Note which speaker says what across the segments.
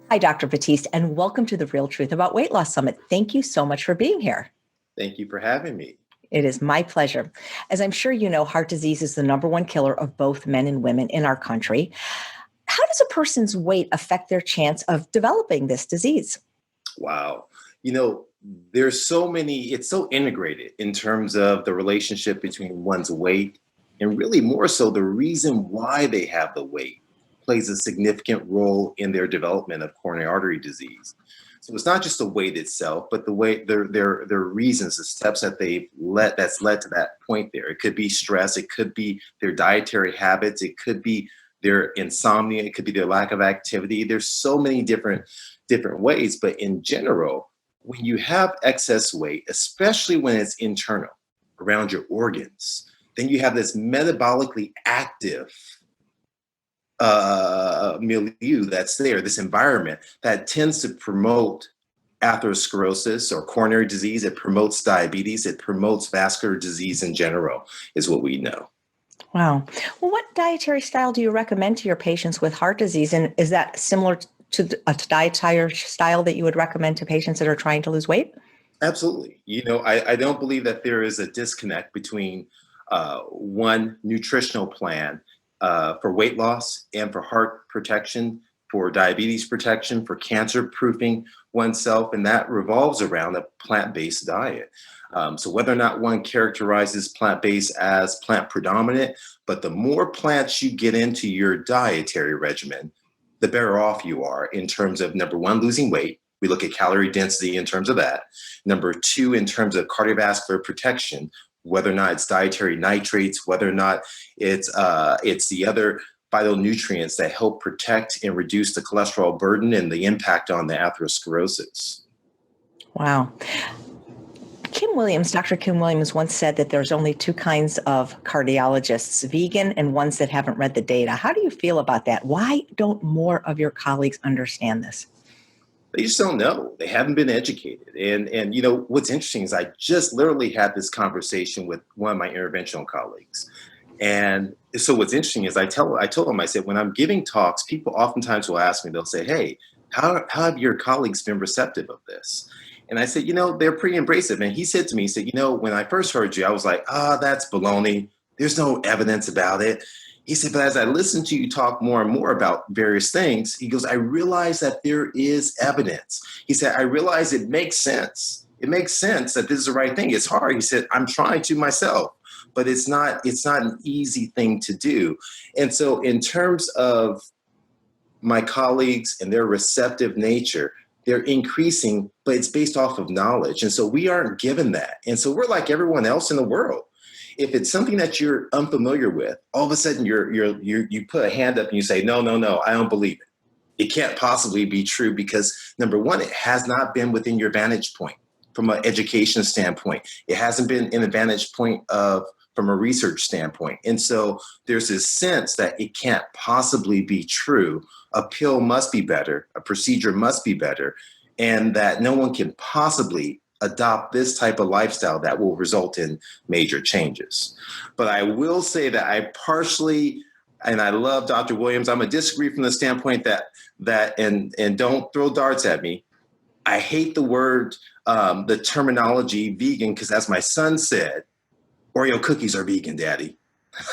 Speaker 1: Hi, Dr. Batiste, and welcome to the Real Truth About Weight Loss Summit. Thank you so much for being here.
Speaker 2: Thank you for having me.
Speaker 1: It is my pleasure. As I'm sure you know, heart disease is the number one killer of both men and women in our country. How does a person's weight affect their chance of developing this disease?
Speaker 2: Wow. You know, there's so many, it's so integrated in terms of the relationship between one's weight and really more so the reason why they have the weight plays a significant role in their development of coronary artery disease. So it's not just the weight itself, but the way their reasons, the steps that that's led to that point there. It could be stress, it could be their dietary habits, it could be their insomnia, it could be their lack of activity. There's so many different ways, but in general, when you have excess weight, especially when it's internal around your organs, then you have this metabolically active milieu that's there, this environment that tends to promote atherosclerosis or coronary disease. It promotes diabetes. It promotes vascular disease in general, is what we know.
Speaker 1: Wow. Well, what dietary style do you recommend to your patients with heart disease? And is that similar to a dietary style that you would recommend to patients that are trying to lose weight?
Speaker 2: Absolutely. I don't believe that there is a disconnect between one nutritional plan for weight loss and for heart protection, for diabetes protection, for cancer proofing oneself, and that revolves around a plant-based diet. So whether or not one characterizes plant-based as plant predominant, but the more plants you get into your dietary regimen, the better off you are in terms of, number one, losing weight. We look at calorie density in terms of that. Number two, in terms of cardiovascular protection, whether or not it's dietary nitrates, whether or not it's the other phytonutrients that help protect and reduce the cholesterol burden and the impact on the atherosclerosis.
Speaker 1: Wow. Dr. Kim Williams once said that there's only two kinds of cardiologists, vegan and ones that haven't read the data. How do you feel about that? Why don't more of your colleagues understand this?
Speaker 2: They just don't know. They haven't been educated. And what's interesting is I just literally had this conversation with one of my interventional colleagues. And so what's interesting is I told them, I said, when I'm giving talks, people oftentimes will ask me, they'll say, hey, how have your colleagues been receptive of this? And I said, they're pretty embracive. And he said to me, he said, when I first heard you, I was like, that's baloney. There's no evidence about it. He said, but as I listen to you talk more and more about various things, he goes, I realize that there is evidence. He said, I realize it makes sense. It makes sense that this is the right thing. It's hard. He said, I'm trying to myself, but it's not an easy thing to do. And so in terms of my colleagues and their receptive nature, they're increasing, but it's based off of knowledge. And so we aren't given that. And so we're like everyone else in the world. If it's something that you're unfamiliar with, all of a sudden you put a hand up and you say, no, I don't believe it. It can't possibly be true because, number one, it has not been within your vantage point from an education standpoint. It hasn't been in a vantage point from a research standpoint. And so there's this sense that it can't possibly be true. A pill must be better, a procedure must be better, and that no one can possibly adopt this type of lifestyle that will result in major changes. But I will say that I partially, and I love Dr. Williams, I'm going to disagree from the standpoint and don't throw darts at me. I hate the word, the terminology vegan, because as my son said, Oreo cookies are vegan, Daddy.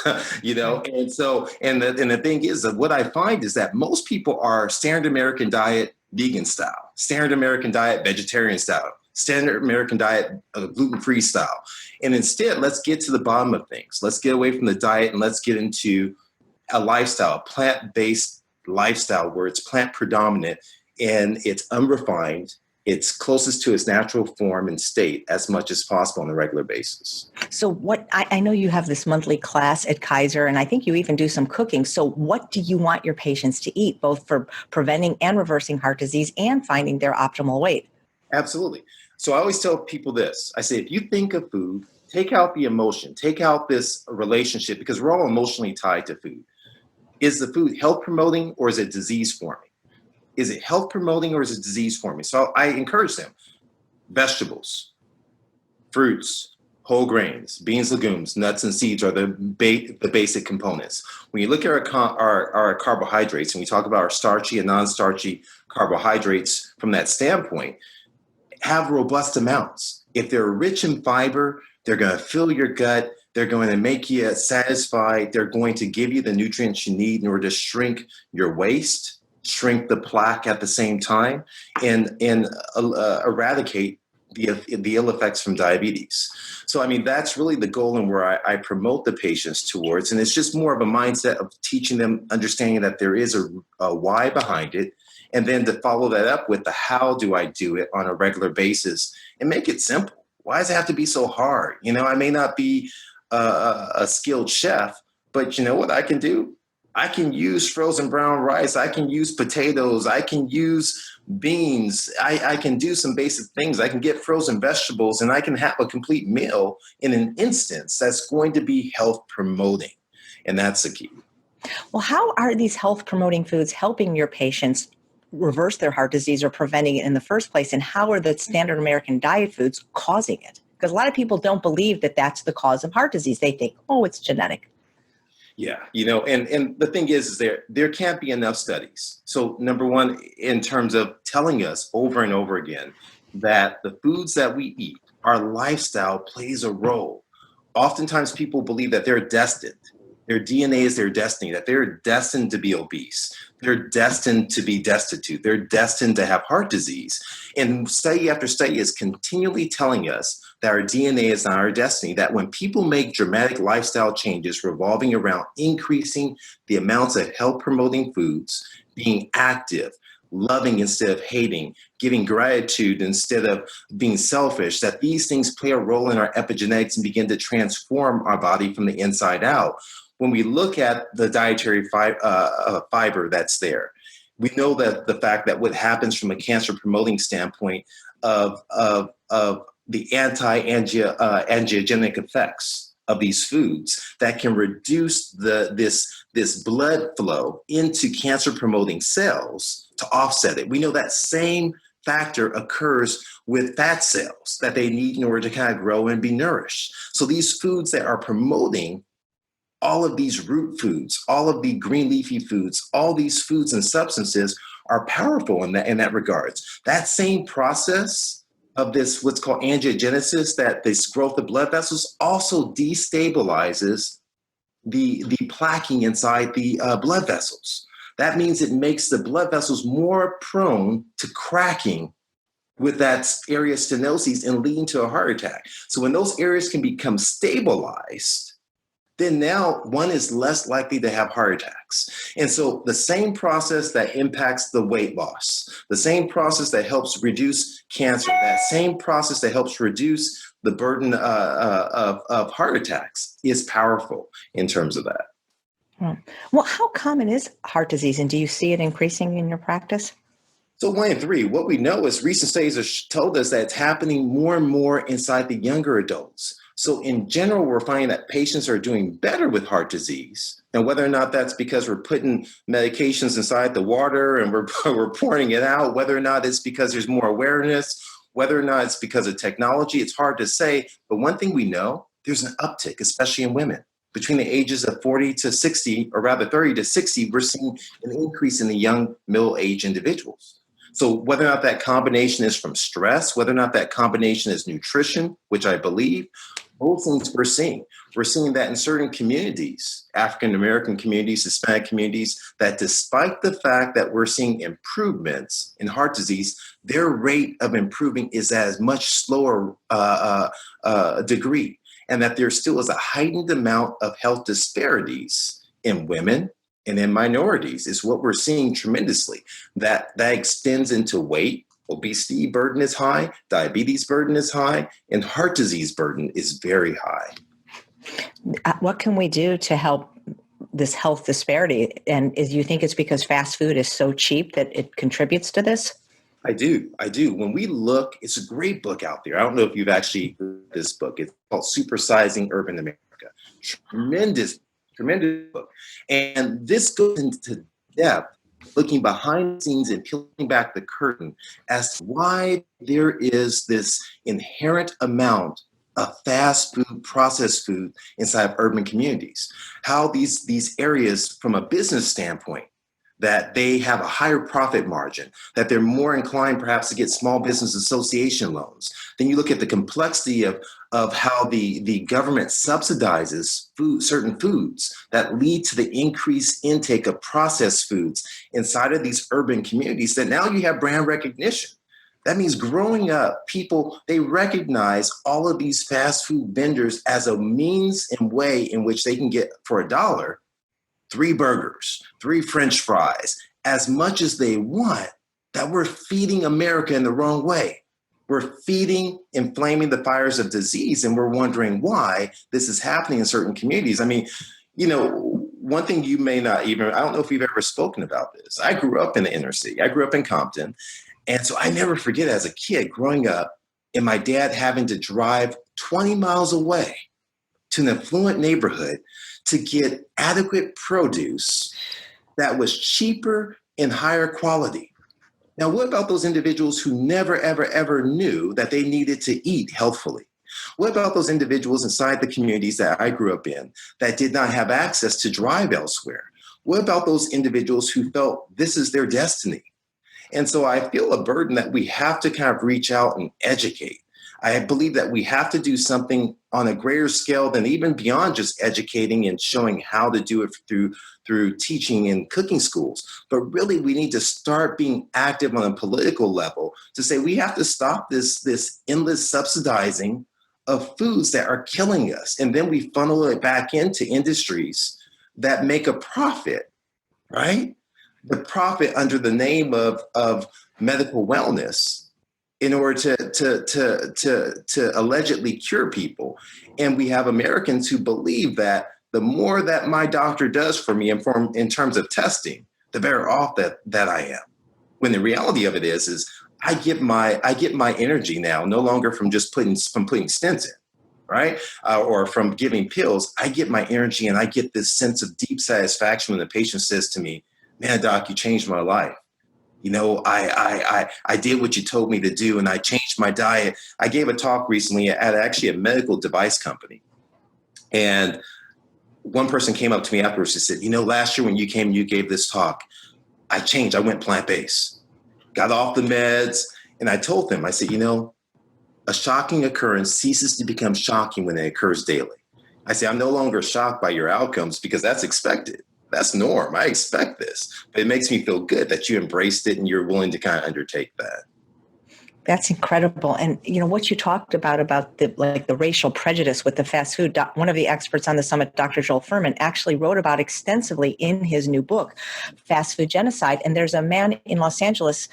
Speaker 2: And so, and the thing is that what I find is that most people are standard American diet, vegan style, standard American diet, vegetarian style, standard American diet, gluten-free style. And instead, let's get to the bottom of things. Let's get away from the diet and let's get into a lifestyle, a plant-based lifestyle where it's plant predominant and it's unrefined. It's closest to its natural form and state as much as possible on a regular basis.
Speaker 1: So I know you have this monthly class at Kaiser, and I think you even do some cooking. So what do you want your patients to eat, both for preventing and reversing heart disease and finding their optimal weight?
Speaker 2: Absolutely. So I always tell people this. I say, if you think of food, take out the emotion, take out this relationship, because we're all emotionally tied to food. Is the food health promoting or is it disease forming? Is it health promoting or is it disease forming? So I encourage them, vegetables, fruits, Whole grains, beans, legumes, nuts, and seeds are the basic components. When you look at our carbohydrates, and we talk about our starchy and non-starchy carbohydrates from that standpoint, have robust amounts. If they're rich in fiber, they're going to fill your gut. They're going to make you satisfied. They're going to give you the nutrients you need in order to shrink your waist, shrink the plaque at the same time, and eradicate the ill effects from diabetes. So, I mean, that's really the goal and where I promote the patients towards. And it's just more of a mindset of teaching them, understanding that there is a why behind it, and then to follow that up with the how do I do it on a regular basis and make it simple. Why does it have to be so hard? You know, I may not be a skilled chef, but you know what I can do? I can use frozen brown rice. I can use potatoes. I can use beans. I can do some basic things. I can get frozen vegetables and I can have a complete meal in an instance that's going to be health promoting. And that's the key.
Speaker 1: Well, how are these health promoting foods helping your patients reverse their heart disease or preventing it in the first place? And how are the standard American diet foods causing it? Because a lot of people don't believe that that's the cause of heart disease. They think, oh, it's genetic.
Speaker 2: Yeah, and the thing is there can't be enough studies. So number one, in terms of telling us over and over again that the foods that we eat, our lifestyle plays a role. Oftentimes people believe that they're destined. Their DNA is their destiny, that they're destined to be obese. They're destined to be destitute. They're destined to have heart disease. And study after study is continually telling us that our DNA is not our destiny, that when people make dramatic lifestyle changes revolving around increasing the amounts of health promoting foods, being active, loving instead of hating, giving gratitude instead of being selfish, that these things play a role in our epigenetics and begin to transform our body from the inside out. When we look at the dietary fiber that's there, we know that the fact that what happens from a cancer promoting standpoint of the anti-angiogenic effects of these foods that can reduce this blood flow into cancer promoting cells to offset it. We know that same factor occurs with fat cells that they need in order to kind of grow and be nourished. So these foods that are promoting all of these root foods, all of the green leafy foods, all these foods and substances are powerful in that regards. That same process of this, what's called angiogenesis, that this growth of blood vessels also destabilizes the plaquing inside the blood vessels. That means it makes the blood vessels more prone to cracking with that area stenosis and leading to a heart attack. So when those areas can become stabilized, then now one is less likely to have heart attacks. And so the same process that impacts the weight loss, the same process that helps reduce cancer, that same process that helps reduce the burden of heart attacks is powerful in terms of that.
Speaker 1: Well, how common is heart disease, and do you see it increasing in your practice?
Speaker 2: So 1 in 3, what we know is recent studies have told us that it's happening more and more inside the younger adults. So in general, we're finding that patients are doing better with heart disease. And whether or not that's because we're putting medications inside the water and we're pouring it out, whether or not it's because there's more awareness, whether or not it's because of technology, it's hard to say. But one thing we know, there's an uptick, especially in women. Between the ages of 40 to 60, or rather 30 to 60, we're seeing an increase in the young middle-aged individuals. So whether or not that combination is from stress, whether or not that combination is nutrition, which I believe, both things we're seeing. We're seeing that in certain communities, African-American communities, Hispanic communities, that despite the fact that we're seeing improvements in heart disease, their rate of improving is at a much slower degree, and that there still is a heightened amount of health disparities in women and in minorities is what we're seeing tremendously. That extends into weight. Obesity burden is high, diabetes burden is high, and heart disease burden is very high.
Speaker 1: What can we do to help this health disparity? And is you think it's because fast food is so cheap that it contributes to this?
Speaker 2: I do. When we look, it's a great book out there. I don't know if you've actually read this book. It's called Supersizing Urban America. Tremendous book. And this goes into depth, looking behind the scenes and peeling back the curtain as to why there is this inherent amount of fast food, processed food inside of urban communities. How these areas, from a business standpoint, that they have a higher profit margin, that they're more inclined perhaps to get small business association loans. Then you look at the complexity of how the government subsidizes certain foods that lead to the increased intake of processed foods inside of these urban communities, that now you have brand recognition. That means growing up, people, they recognize all of these fast food vendors as a means and way in which they can get for $1 3 burgers, 3 French fries, as much as they want, that we're feeding America in the wrong way. We're feeding, inflaming the fires of disease, and we're wondering why this is happening in certain communities. I mean, one thing you may not even, I don't know if you've ever spoken about this. I grew up in the inner city. I grew up in Compton. And so I never forget as a kid growing up and my dad having to drive 20 miles away to an affluent neighborhood to get adequate produce that was cheaper and higher quality. Now, what about those individuals who never, ever, ever knew that they needed to eat healthfully? What about those individuals inside the communities that I grew up in that did not have access to drive elsewhere? What about those individuals who felt this is their destiny? And so I feel a burden that we have to kind of reach out and educate. I believe that we have to do something on a greater scale than even beyond just educating and showing how to do it through teaching in cooking schools. But really, we need to start being active on a political level to say we have to stop this endless subsidizing of foods that are killing us. And then we funnel it back into industries that make a profit, right? The profit under the name of medical wellness in order to allegedly cure people. And we have Americans who believe that the more that my doctor does for me in terms of testing, the better off that I am. When the reality of it is I get my energy now no longer from just putting stents in, right? Or from giving pills. I get my energy and I get this sense of deep satisfaction when the patient says to me, "Man, doc, you changed my life. I did what you told me to do, and I changed my diet." I gave a talk recently at actually a medical device company. And one person came up to me afterwards and said, "Last year when you came, you gave this talk, I changed. I went plant-based, got off the meds." And I told them, I said, a shocking occurrence ceases to become shocking when it occurs daily. I say, I'm no longer shocked by your outcomes because that's expected. That's norm. I expect this. But it makes me feel good that you embraced it and you're willing to kind of undertake that.
Speaker 1: That's incredible. And what you talked about the racial prejudice with the fast food, one of the experts on the summit, Dr. Joel Furman, actually wrote about extensively in his new book, Fast Food Genocide. And there's a man in Los Angeles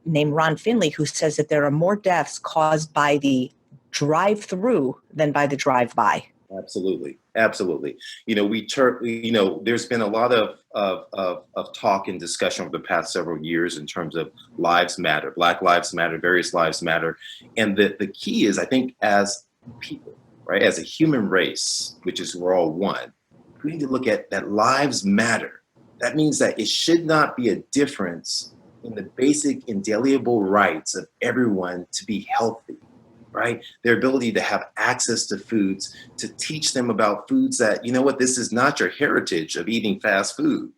Speaker 1: named Ron Finley who says that there are more deaths caused by the drive-through than by the drive-by.
Speaker 2: Absolutely. Absolutely. There's been a lot of talk and discussion over the past several years in terms of lives matter, Black lives matter, various lives matter. And the key is, I think, as people, right, as a human race, which is we're all one, we need to look at that lives matter. That means that it should not be a difference in the basic inalienable rights of everyone to be healthy. Right? Their ability to have access to foods, to teach them about foods that, this is not your heritage of eating fast food,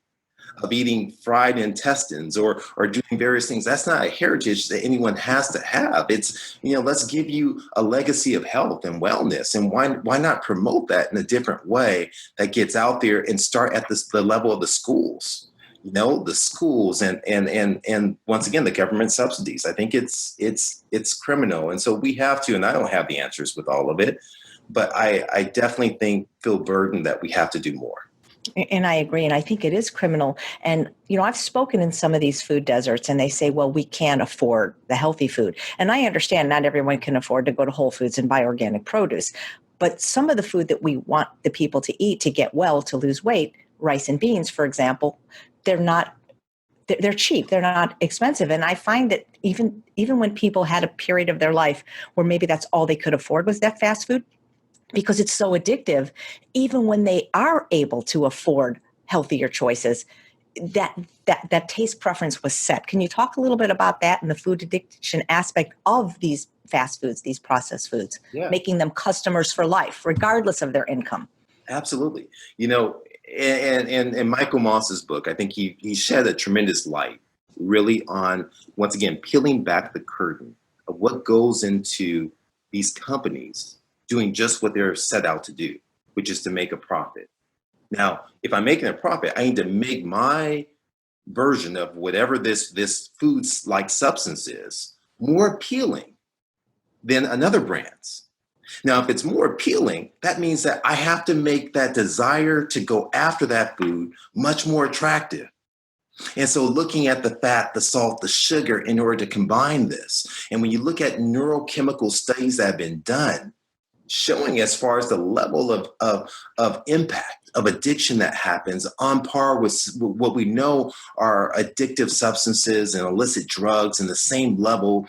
Speaker 2: of eating fried intestines or doing various things. That's not a heritage that anyone has to have. It's, let's give you a legacy of health and wellness. And why not promote that in a different way that gets out there and start at the level of the schools? The schools and once again, the government subsidies. I think it's criminal. And so we have to, and I don't have the answers with all of it, but I definitely feel burdened that we have to do more.
Speaker 1: And I agree. And I think it is criminal. And, I've spoken in some of these food deserts and they say, well, we can't afford the healthy food. And I understand not everyone can afford to go to Whole Foods and buy organic produce. But some of the food that we want the people to eat to get well, to lose weight, rice and beans, for example, they're cheap. They're not expensive. And I find that even when people had a period of their life where maybe that's all they could afford was that fast food, because it's so addictive, even when they are able to afford healthier choices, that that taste preference was set. Can you talk a little bit about that and the food addiction aspect of these fast foods, these processed foods,
Speaker 2: Yeah,
Speaker 1: making them customers for life, regardless of their income?
Speaker 2: absolutely. You know, and Michael Moss's book, I think he shed a tremendous light really on, once again, peeling back the curtain of what goes into these companies doing just what they're set out to do, which is to make a profit. Now, if I'm making a profit, I need to make my version of whatever this food's like substance is more appealing than another brand's. Now, if it's more appealing, that means that I have to make that desire to go after that food much more attractive. And so looking at the fat, the salt, the sugar in order to combine this. And when you look at neurochemical studies that have been done, showing as far as the level of impact of addiction that happens on par with what we know are addictive substances and illicit drugs in the same level,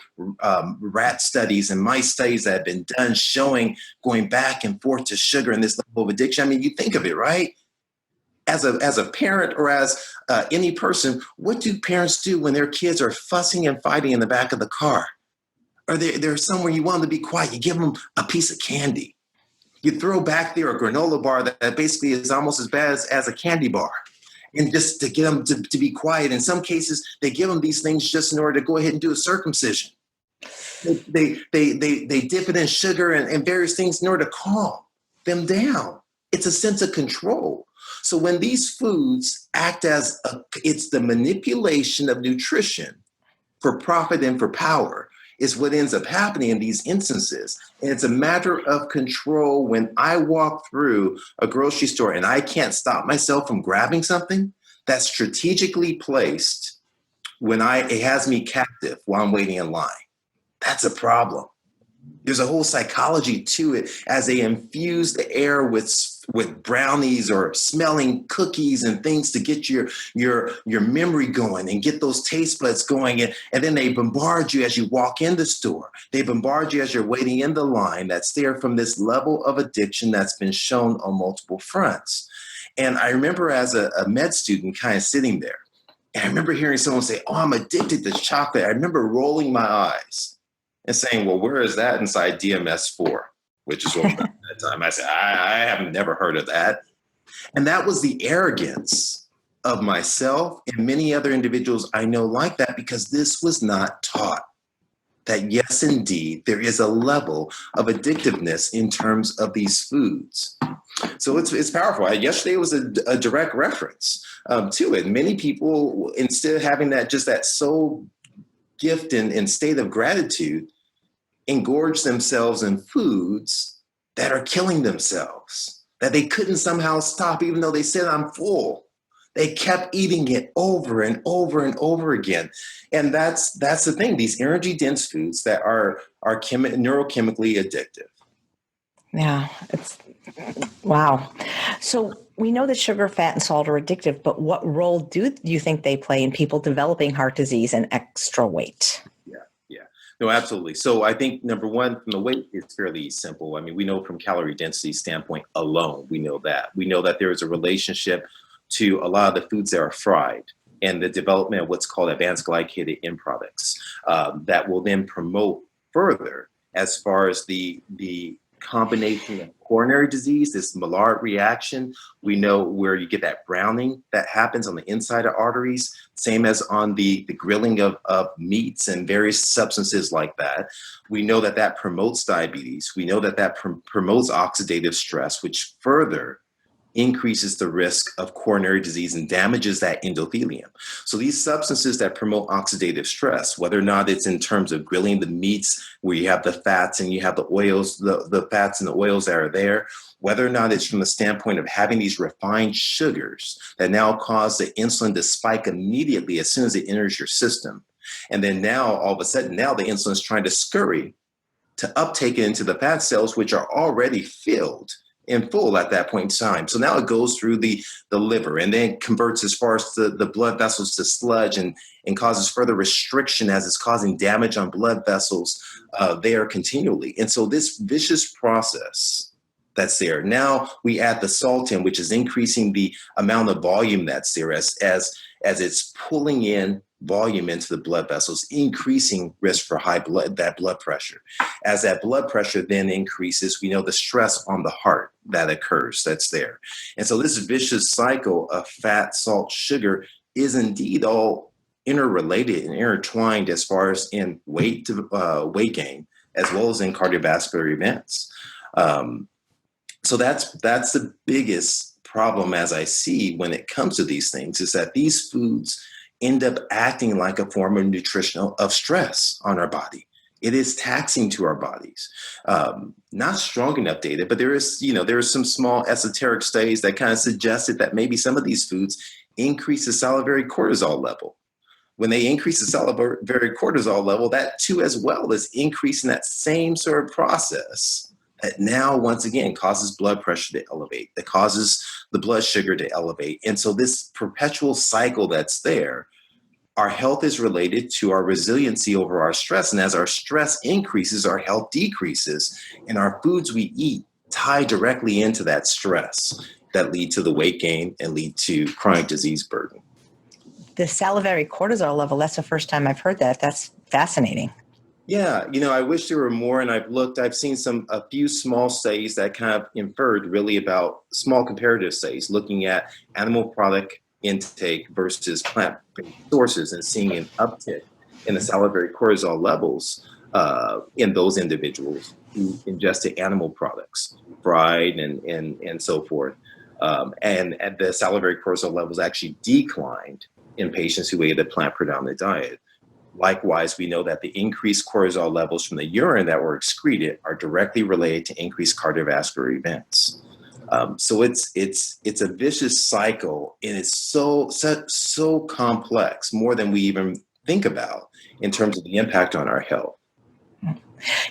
Speaker 2: rat studies and mice studies that have been done showing going back and forth to sugar and this level of addiction. I mean, you think of it, right? As a parent or as any person, what do parents do when their kids are fussing and fighting in the back of the car? Or they're somewhere you want them to be quiet. You give them a piece of candy. You throw back there a granola bar that basically is almost as bad as a candy bar. And just to get them to be quiet. In some cases, they give them these things just in order to go ahead and do a circumcision. They dip it in sugar and various things in order to calm them down. It's a sense of control. So when these foods act as it's the manipulation of nutrition for profit and for power is what ends up happening in these instances. And it's a matter of control when I walk through a grocery store and I can't stop myself from grabbing something that's strategically placed when it has me captive while I'm waiting in line. That's a problem. There's a whole psychology to it as they infuse the air with brownies or smelling cookies and things to get your memory going and get those taste buds going. And then they bombard you as you walk in the store. They bombard you as you're waiting in the line that's there from this level of addiction that's been shown on multiple fronts. And I remember as a med student kind of sitting there, and I remember hearing someone say, "Oh, I'm addicted to chocolate." I remember rolling my eyes and saying, "Well, where is that inside DMS4?" Which is what at that time. I said, I have never heard of that. And that was the arrogance of myself and many other individuals I know like that, because this was not taught. That yes, indeed, there is a level of addictiveness in terms of these foods. So it's powerful. Yesterday was a direct reference to it. Many people, instead of having that soul gift and state of gratitude, engorge themselves in foods that are killing themselves, that they couldn't somehow stop, even though they said, "I'm full." They kept eating it over and over and over again. And that's the thing, these energy dense foods that are neurochemically addictive.
Speaker 1: Yeah, it's wow. So we know that sugar, fat, and salt are addictive, but what role do you think they play in people developing heart disease and extra weight?
Speaker 2: Yeah, yeah. No, absolutely. So I think number one, from the weight, it's fairly simple. I mean, we know from calorie density standpoint alone, we know that. We know that there is a relationship to a lot of the foods that are fried and the development of what's called advanced glycated end products that will then promote further as far as the combination of coronary disease, this Maillard reaction. We know where you get that browning that happens on the inside of arteries, same as on the grilling of meats and various substances like that. We know that promotes diabetes. We know that promotes oxidative stress, which further increases the risk of coronary disease and damages that endothelium. So these substances that promote oxidative stress, whether or not it's in terms of grilling the meats where you have the fats and you have the oils, the fats and the oils that are there, whether or not it's from the standpoint of having these refined sugars that now cause the insulin to spike immediately as soon as it enters your system. And then now, all of a sudden, now the insulin is trying to scurry to uptake it into the fat cells, which are already filled in full at that point in time. So now it goes through the liver and then converts as far as the blood vessels to sludge and causes further restriction as it's causing damage on blood vessels there continually. And so this vicious process that's there. Now we add the salt in, which is increasing the amount of volume that's there as it's pulling in volume into the blood vessels, increasing risk for that blood pressure. As that blood pressure then increases, we know the stress on the heart that occurs that's there. And so this vicious cycle of fat, salt, sugar is indeed all interrelated and intertwined as far as in weight gain, as well as in cardiovascular events. So that's the biggest problem as I see when it comes to these things, is that these foods end up acting like a form of stress on our body. It is taxing to our bodies. Not strong enough data, but there are some small esoteric studies that kind of suggested that maybe some of these foods increase the salivary cortisol level. When they increase the salivary cortisol level, that too as well is increasing that same sort of process that now once again causes blood pressure to elevate, that causes the blood sugar to elevate. And so this perpetual cycle that's there, our health is related to our resiliency over our stress. And as our stress increases, our health decreases, and our foods we eat tie directly into that stress that lead to the weight gain and lead to chronic disease burden.
Speaker 1: The salivary cortisol level, that's the first time I've heard that. That's fascinating.
Speaker 2: Yeah, I wish there were more, and I've seen a few small studies that kind of inferred really about small comparative studies, looking at animal product intake versus plant-based sources and seeing an uptick in the salivary cortisol levels in those individuals who ingested animal products, fried and so forth. And the salivary cortisol levels actually declined in patients who ate a plant-predominant diet. Likewise, we know that the increased cortisol levels from the urine that were excreted are directly related to increased cardiovascular events. So it's a vicious cycle, and it's so complex, more than we even think about in terms of the impact on our health.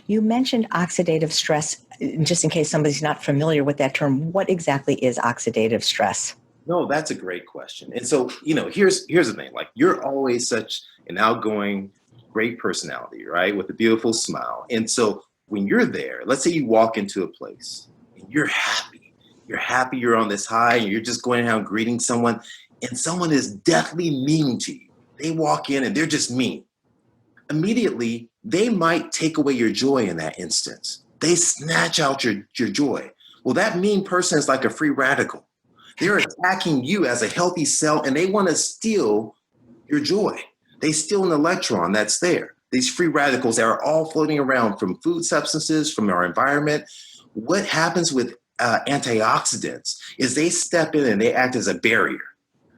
Speaker 1: You mentioned oxidative stress. Just in case somebody's not familiar with that term, what exactly is oxidative stress?
Speaker 2: No, that's a great question. And so, here's the thing. Like, you're always such an outgoing, great personality, right? With a beautiful smile. And so when you're there, let's say you walk into a place and you're happy, you're on this high, and you're just going around greeting someone, and someone is deathly mean to you. They walk in and they're just mean. Immediately, they might take away your joy in that instance. They snatch out your joy. Well, that mean person is like a free radical. They're attacking you as a healthy cell, and they want to steal your joy. They steal an electron that's there. These free radicals that are all floating around from food substances, from our environment. What happens with antioxidants is they step in and they act as a barrier,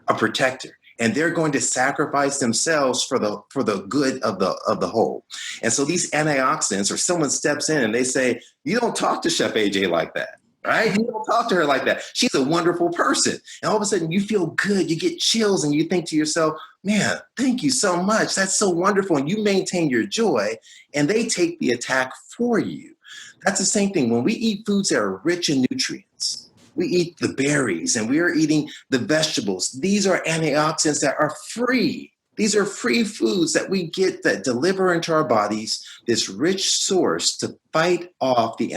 Speaker 2: a protector, and they're going to sacrifice themselves for the good of the whole. And so these antioxidants, or someone steps in and they say, "You don't talk to Chef AJ like that." Right? You don't talk to her like that. She's a wonderful person. And all of a sudden you feel good. You get chills and you think to yourself, "Man, thank you so much. That's so wonderful." And you maintain your joy, and they take the attack for you. That's the same thing. When we eat foods that are rich in nutrients, we eat the berries and we are eating the vegetables. These are antioxidants that are free. These are free foods that we get that deliver into our bodies this rich source to fight off the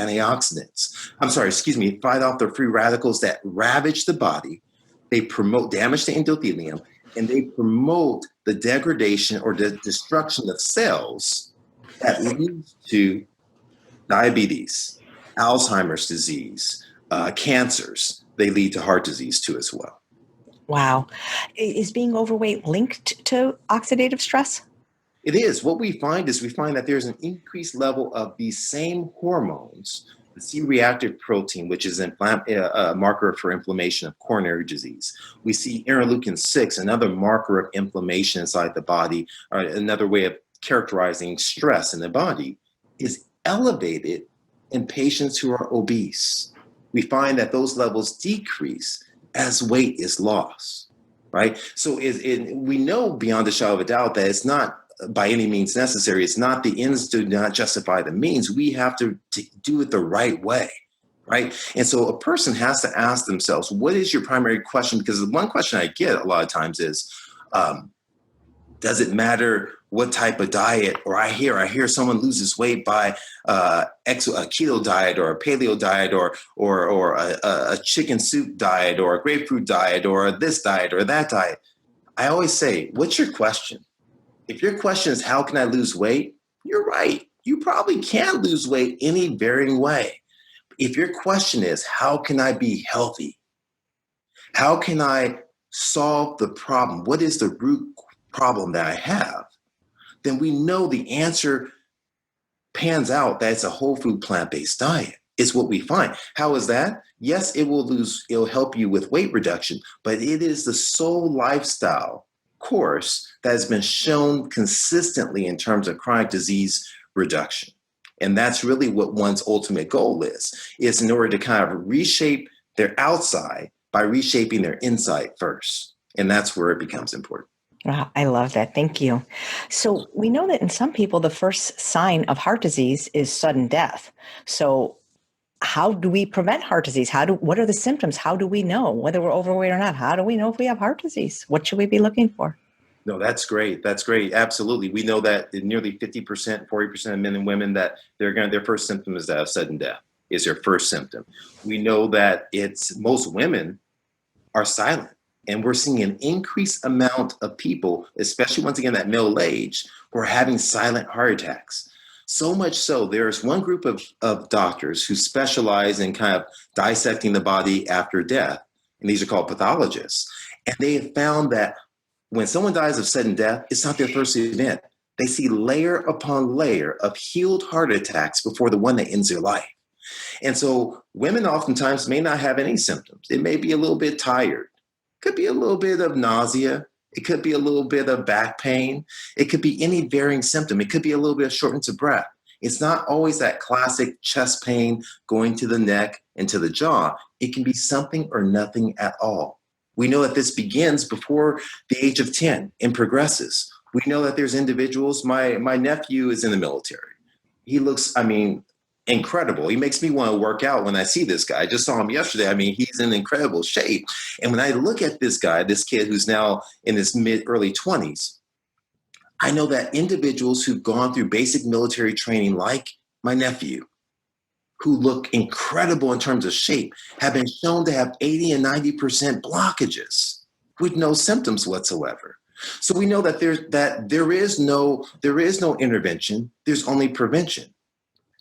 Speaker 2: fight off the free radicals that ravage the body. They promote damage to endothelium, and they promote the degradation or the destruction of cells that leads to diabetes, Alzheimer's disease, cancers. They lead to heart disease too as well.
Speaker 1: Wow. Is being overweight linked to oxidative stress?
Speaker 2: It is. What we find that there's an increased level of these same hormones, the C-reactive protein, which is a marker for inflammation of coronary disease. We see interleukin-6, another marker of inflammation inside the body, or another way of characterizing stress in the body, is elevated in patients who are obese. We find that those levels decrease as weight is lost, right? So we know beyond a shadow of a doubt that it's not by any means necessary. It's not the ends do not justify the means. We have to do it the right way, right? And so a person has to ask themselves, what is your primary question? Because the one question I get a lot of times is, does it matter what type of diet, or I hear someone loses weight by a keto diet or a paleo diet or a chicken soup diet or a grapefruit diet or this diet or that diet. I always say, what's your question? If your question is how can I lose weight, you're right. You probably can lose weight any varying way. If your question is how can I be healthy? How can I solve the problem? What is the root problem that I have? Then we know the answer pans out that it's a whole food plant-based diet. It's what we find. How is that? Yes, it'll help you with weight reduction, but it is the sole lifestyle course that has been shown consistently in terms of chronic disease reduction. And that's really what one's ultimate goal is in order to kind of reshape their outside by reshaping their inside first. And that's where it becomes important.
Speaker 1: Wow, I love that. Thank you. So we know that in some people, the first sign of heart disease is sudden death. So how do we prevent heart disease? What are the symptoms? How do we know whether we're overweight or not? How do we know if we have heart disease? What should we be looking for?
Speaker 2: No, that's great. That's great. Absolutely. We know that in nearly 50%, 40% of men and women that their first symptom is that of sudden death is their first symptom. We know that most women are silent. And we're seeing an increased amount of people, especially once again at middle age, who are having silent heart attacks. So much so, there's one group of doctors who specialize in kind of dissecting the body after death, and these are called pathologists. And they have found that when someone dies of sudden death, it's not their first event. They see layer upon layer of healed heart attacks before the one that ends their life. And so women oftentimes may not have any symptoms. It may be a little bit tired. Could be a little bit of nausea. It could be a little bit of back pain. It could be any varying symptom. It could be a little bit of shortness of breath. It's not always that classic chest pain going to the neck and to the jaw. It can be something or nothing at all. We know that this begins before the age of 10 and progresses. We know that there's individuals, my nephew is in the military. He looks, incredible. He makes me want to work out when I see this guy. I just saw him yesterday. He's in incredible shape. And when I look at this guy, this kid who's now in his early 20s, I know that individuals who've gone through basic military training, like my nephew, who look incredible in terms of shape, have been shown to have 80 and 90% blockages with no symptoms whatsoever. So we know that there is no intervention. There's only prevention.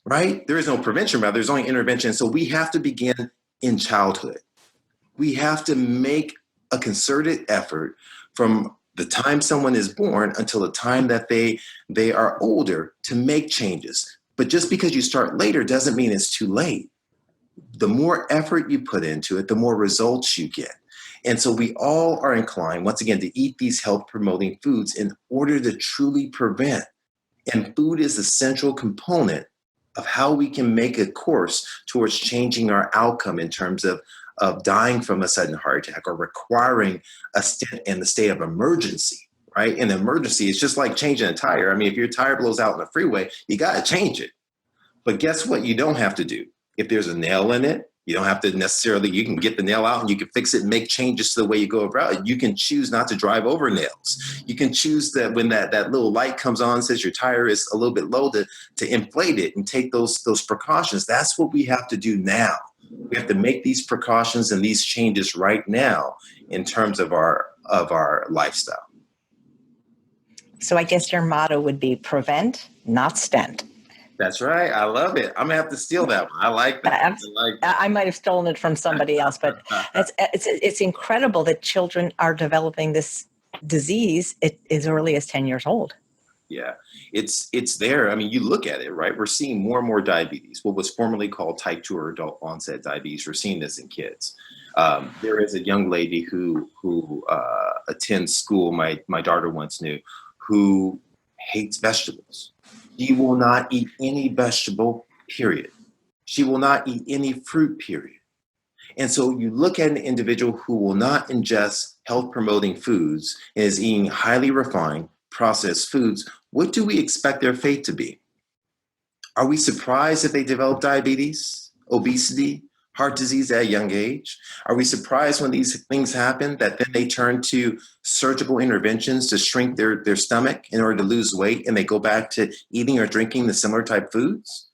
Speaker 2: Right? There is no prevention, rather, there's only intervention. So we have to begin in childhood. We have to make a concerted effort from the time someone is born until the time that they are older to make changes. But just because you start later doesn't mean it's too late. The more effort you put into it, the more results you get. And so we all are inclined, once again, to eat these health-promoting foods in order to truly prevent. And food is a central component of how we can make a course towards changing our outcome in terms of dying from a sudden heart attack or requiring a stint in the state of emergency, right? In emergency, it's just like changing a tire. If your tire blows out in the freeway, you got to change it. But guess what? You don't have to do. If there's a nail in it, you don't have to necessarily, you can get the nail out and you can fix it and make changes to the way you go about it. You can choose not to drive over nails. You can choose that when that little light comes on, says your tire is a little bit low, to inflate it and take those precautions. That's what we have to do now. We have to make these precautions and these changes right now in terms of our lifestyle.
Speaker 1: So I guess your motto would be prevent, not stent.
Speaker 2: That's right. I love it. I'm gonna have to steal that one. I like that.
Speaker 1: I might have stolen it from somebody else, but it's incredible that children are developing this disease at as early as 10 years old.
Speaker 2: Yeah, it's there. You look at it, right? We're seeing more and more diabetes, what was formerly called type 2 or adult onset diabetes. We're seeing this in kids. There is a young lady who attends school, my daughter once knew, who hates vegetables. She will not eat any vegetable, period. She will not eat any fruit, period. And so you look at an individual who will not ingest health-promoting foods and is eating highly refined, processed foods. What do we expect their fate to be? Are we surprised if they develop diabetes, obesity, heart disease at a young age? Are we surprised when these things happen that then they turn to surgical interventions to shrink their stomach in order to lose weight and they go back to eating or drinking the similar type foods?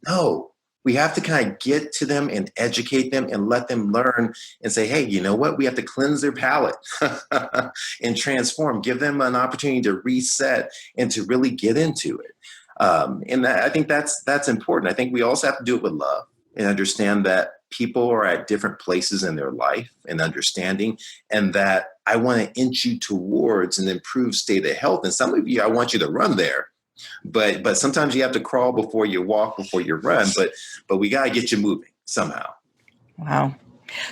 Speaker 2: No, we have to kind of get to them and educate them and let them learn and say, hey, you know what? We have to cleanse their palate and transform, give them an opportunity to reset and to really get into it. I think that's important. I think we also have to do it with love and understand that people are at different places in their life and understanding, and that I want to inch you towards an improved state of health. And some of you, I want you to run there, but sometimes you have to crawl before you walk, before you run. But we got to get you moving somehow.
Speaker 1: Wow.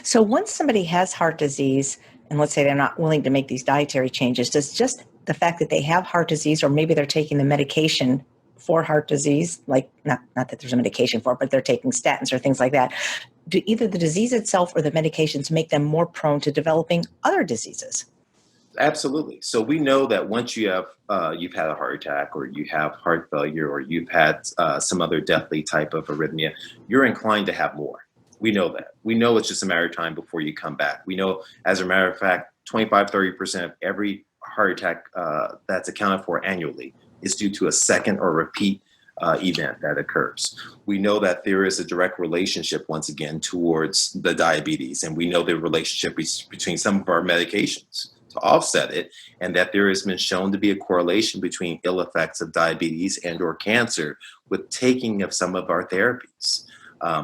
Speaker 1: So once somebody has heart disease, and let's say they're not willing to make these dietary changes, does just the fact that they have heart disease, or maybe they're taking the medication for heart disease, like not that there's a medication for it, but they're taking statins or things like that, do either the disease itself or the medications make them more prone to developing other diseases?
Speaker 2: Absolutely. So we know that once you've had a heart attack, or you have heart failure, or you've had some other deathly type of arrhythmia, you're inclined to have more. We know that. We know it's just a matter of time before you come back. We know, as a matter of fact, 25-30% of every heart attack that's accounted for annually is due to a second or repeat event that occurs. We know that there is a direct relationship, once again, towards the diabetes, and we know the relationship between some of our medications to offset it, and that there has been shown to be a correlation between ill effects of diabetes and or cancer with taking of some of our therapies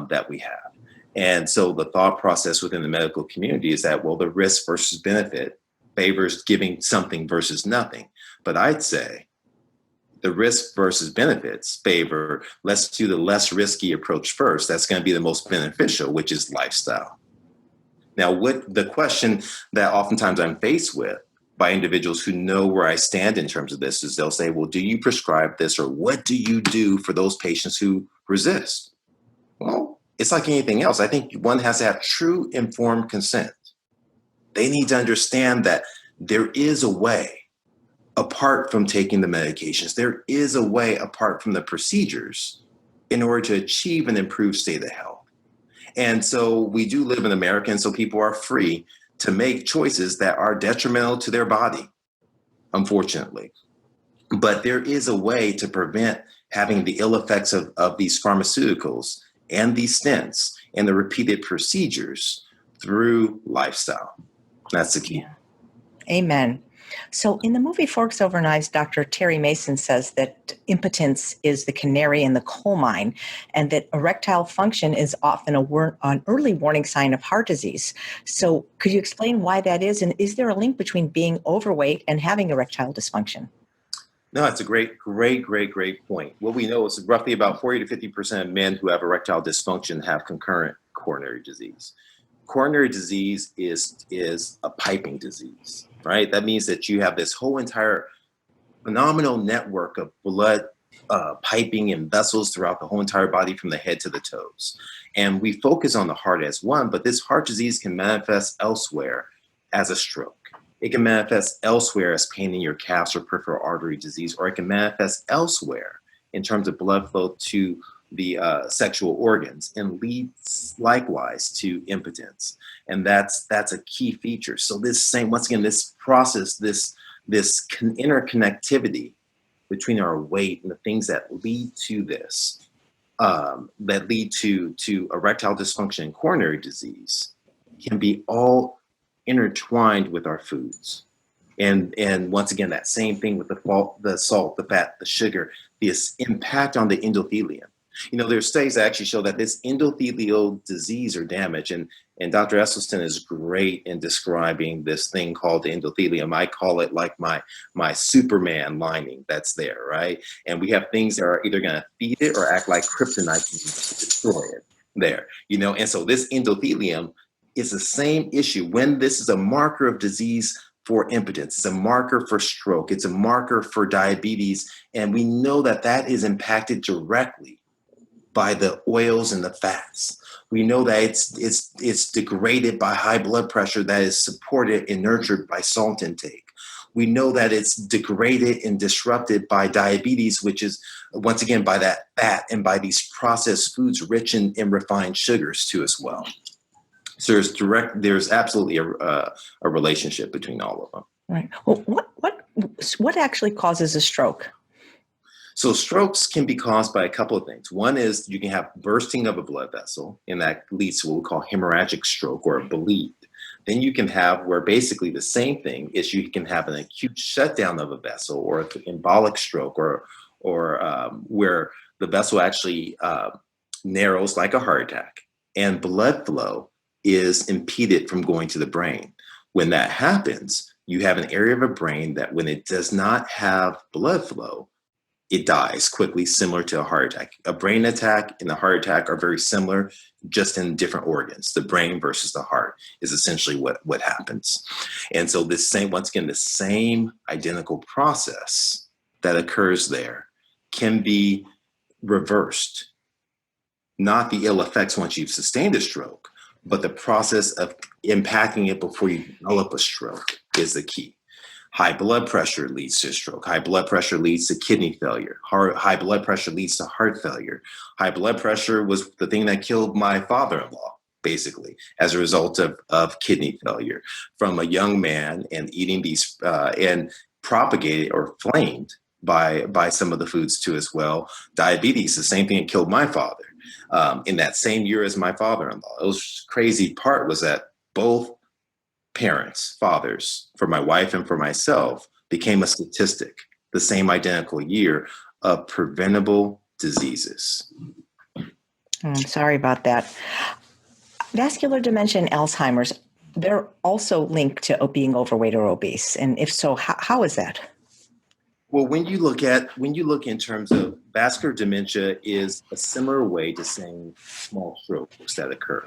Speaker 2: that we have. And so the thought process within the medical community is that, well, the risk versus benefit favors giving something versus nothing. But I'd say the risk versus benefits favor, let's do the less risky approach first. That's going to be the most beneficial, which is lifestyle. Now, what the question that oftentimes I'm faced with by individuals who know where I stand in terms of this is, they'll say, well, do you prescribe this, or what do you do for those patients who resist? Well, it's like anything else. I think one has to have true informed consent. They need to understand that there is a way apart from taking the medications. There is a way apart from the procedures in order to achieve an improved state of health. And so we do live in America, and so people are free to make choices that are detrimental to their body, unfortunately. But there is a way to prevent having the ill effects of these pharmaceuticals and these stents and the repeated procedures through lifestyle. That's the key.
Speaker 1: Yeah. Amen. So in the movie Forks Over Knives, Dr. Terry Mason says that impotence is the canary in the coal mine, and that erectile function is often an early warning sign of heart disease. So could you explain why that is? And is there a link between being overweight and having erectile dysfunction?
Speaker 2: No, it's a great point. What we know is roughly about 40 to 50% of men who have erectile dysfunction have concurrent coronary disease. Coronary disease is a piping disease, right? That means that you have this whole entire phenomenal network of blood piping and vessels throughout the whole entire body from the head to the toes. And we focus on the heart as one, but this heart disease can manifest elsewhere as a stroke. It can manifest elsewhere as pain in your calves or peripheral artery disease, or it can manifest elsewhere in terms of blood flow to the sexual organs, and leads likewise to impotence. And that's a key feature. So once again, this process, this interconnectivity between our weight and the things that lead to this, that lead to erectile dysfunction and coronary disease, can be all intertwined with our foods. And once again, that same thing with the salt, the fat, the sugar, this impact on the endothelium. There's studies that actually show that this endothelial disease or damage, and Dr. Esselstyn is great in describing this thing called the endothelium. I call it like my Superman lining that's there, right? And we have things that are either going to feed it or act like kryptonite to destroy it there, And so this endothelium is the same issue. When this is a marker of disease for impotence, it's a marker for stroke, it's a marker for diabetes, and we know that is impacted directly by the oils and the fats. We know that it's degraded by high blood pressure that is supported and nurtured by salt intake. We know that it's degraded and disrupted by diabetes, which is, once again, by that fat and by these processed foods rich in refined sugars too as well. So there's absolutely a relationship between all of them.
Speaker 1: Right. Well, what actually causes a stroke?
Speaker 2: So strokes can be caused by a couple of things. One is you can have bursting of a blood vessel, and that leads to what we call hemorrhagic stroke or a bleed. Then you can have where basically the same thing is you can have an acute shutdown of a vessel or an embolic stroke or where the vessel actually narrows like a heart attack and blood flow is impeded from going to the brain. When that happens, you have an area of a brain that when it does not have blood flow, it dies quickly, similar to a heart attack. A brain attack and a heart attack are very similar, just in different organs. The brain versus the heart is essentially what happens. And so once again, the same identical process that occurs there can be reversed. Not the ill effects once you've sustained a stroke, but the process of impacting it before you develop a stroke is the key. High blood pressure leads to stroke. High blood pressure leads to kidney failure. High blood pressure leads to heart failure. High blood pressure was the thing that killed my father-in-law, basically, as a result of kidney failure from a young man and eating these and propagated or flamed by some of the foods too as well. Diabetes, the same thing that killed my father in that same year as my father-in-law. It was crazy part was that both parents, fathers, for my wife and for myself, became a statistic the same identical year of preventable diseases.
Speaker 1: I'm sorry about that. Vascular dementia and Alzheimer's, they're also linked to being overweight or obese. And if so, how is that?
Speaker 2: Well, when you look in terms of vascular dementia is a similar way to saying small strokes that occur.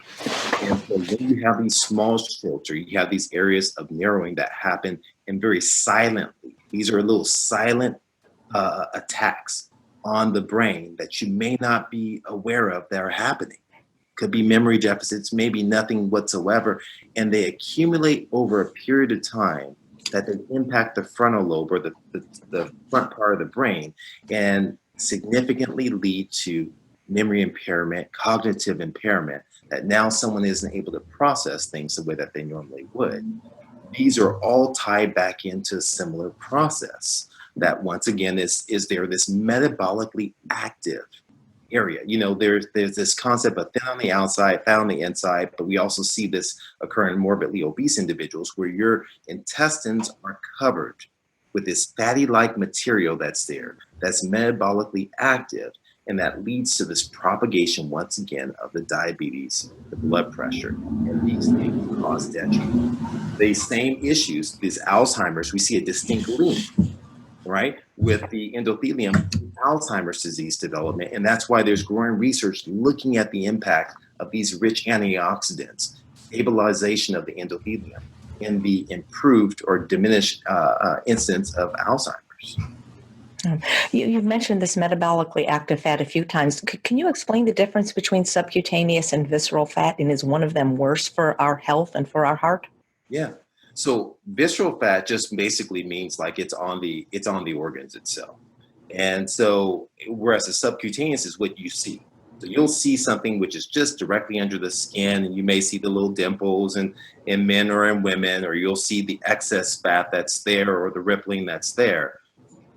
Speaker 2: And so when you have these small strokes or you have these areas of narrowing that happen and very silently, these are little silent attacks on the brain that you may not be aware of that are happening. Could be memory deficits, maybe nothing whatsoever, and they accumulate over a period of time that then impact the frontal lobe or the front part of the brain and significantly lead to memory impairment, cognitive impairment, that now someone isn't able to process things the way that they normally would. These are all tied back into a similar process that once again is there this metabolically active area. You know, there's this concept of thin on the outside, fat on the inside, but we also see this occur in morbidly obese individuals where your intestines are covered with this fatty-like material that's there, that's metabolically active, and that leads to this propagation, once again, of the diabetes, the blood pressure, and these things cause detriment. These same issues, this Alzheimer's, we see a distinct link, right, with the endothelium Alzheimer's disease development. And that's why there's growing research looking at the impact of these rich antioxidants, stabilization of the endothelium, in the improved or diminished incidence of Alzheimer's.
Speaker 1: You've mentioned this metabolically active fat a few times. Can you explain the difference between subcutaneous and visceral fat? And is one of them worse for our health and for our heart?
Speaker 2: Yeah. So visceral fat just basically means like it's on the organs itself. And so whereas the subcutaneous is what you see. So you'll see something which is just directly under the skin, and you may see the little dimples in men or in women, or you'll see the excess fat that's there or the rippling that's there.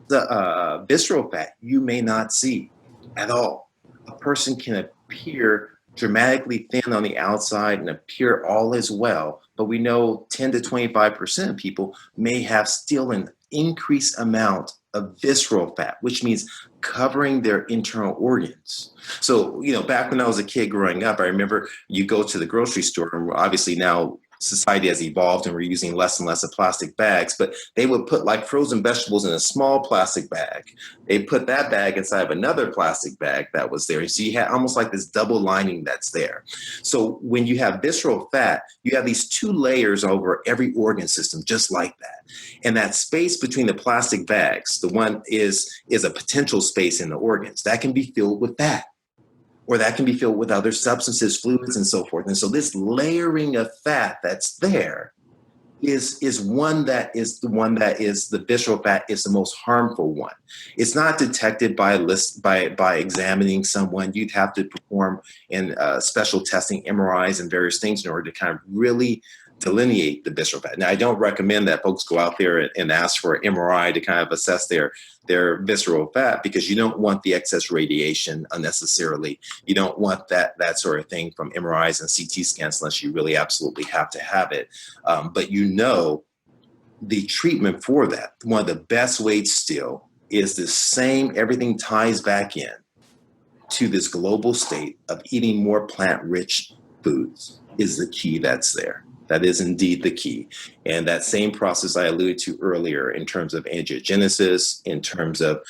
Speaker 2: The visceral fat you may not see at all. A person can appear dramatically thin on the outside and appear all as well, but we know 10 to 25% of people may have still an increased amount of visceral fat, which means covering their internal organs. So, you know, back when I was a kid growing up, I remember you go to the grocery store, and obviously now society has evolved and we're using less and less of plastic bags, but they would put like frozen vegetables in a small plastic bag. They put that bag inside of another plastic bag that was there. So you had almost like this double lining that's there. So when you have visceral fat, you have these two layers over every organ system, just like that. And that space between the plastic bags, the one is a potential space in the organs that can be filled with fat, or that can be filled with other substances, fluids, and so forth. And so this layering of fat that's there is one that is the one that is the visceral fat is the most harmful one. It's not detected by by examining someone. You'd have to perform in special testing, MRIs, and various things in order to kind of really delineate the visceral fat. Now, I don't recommend that folks go out there and ask for an MRI to kind of assess their visceral fat, because you don't want the excess radiation unnecessarily. You don't want that sort of thing from MRIs and CT scans unless you really absolutely have to have it. But the treatment for that, one of the best ways still is the same, everything ties back in to this global state of eating more plant-rich foods is the key that's there. That is indeed the key. And that same process I alluded to earlier in terms of angiogenesis, in terms of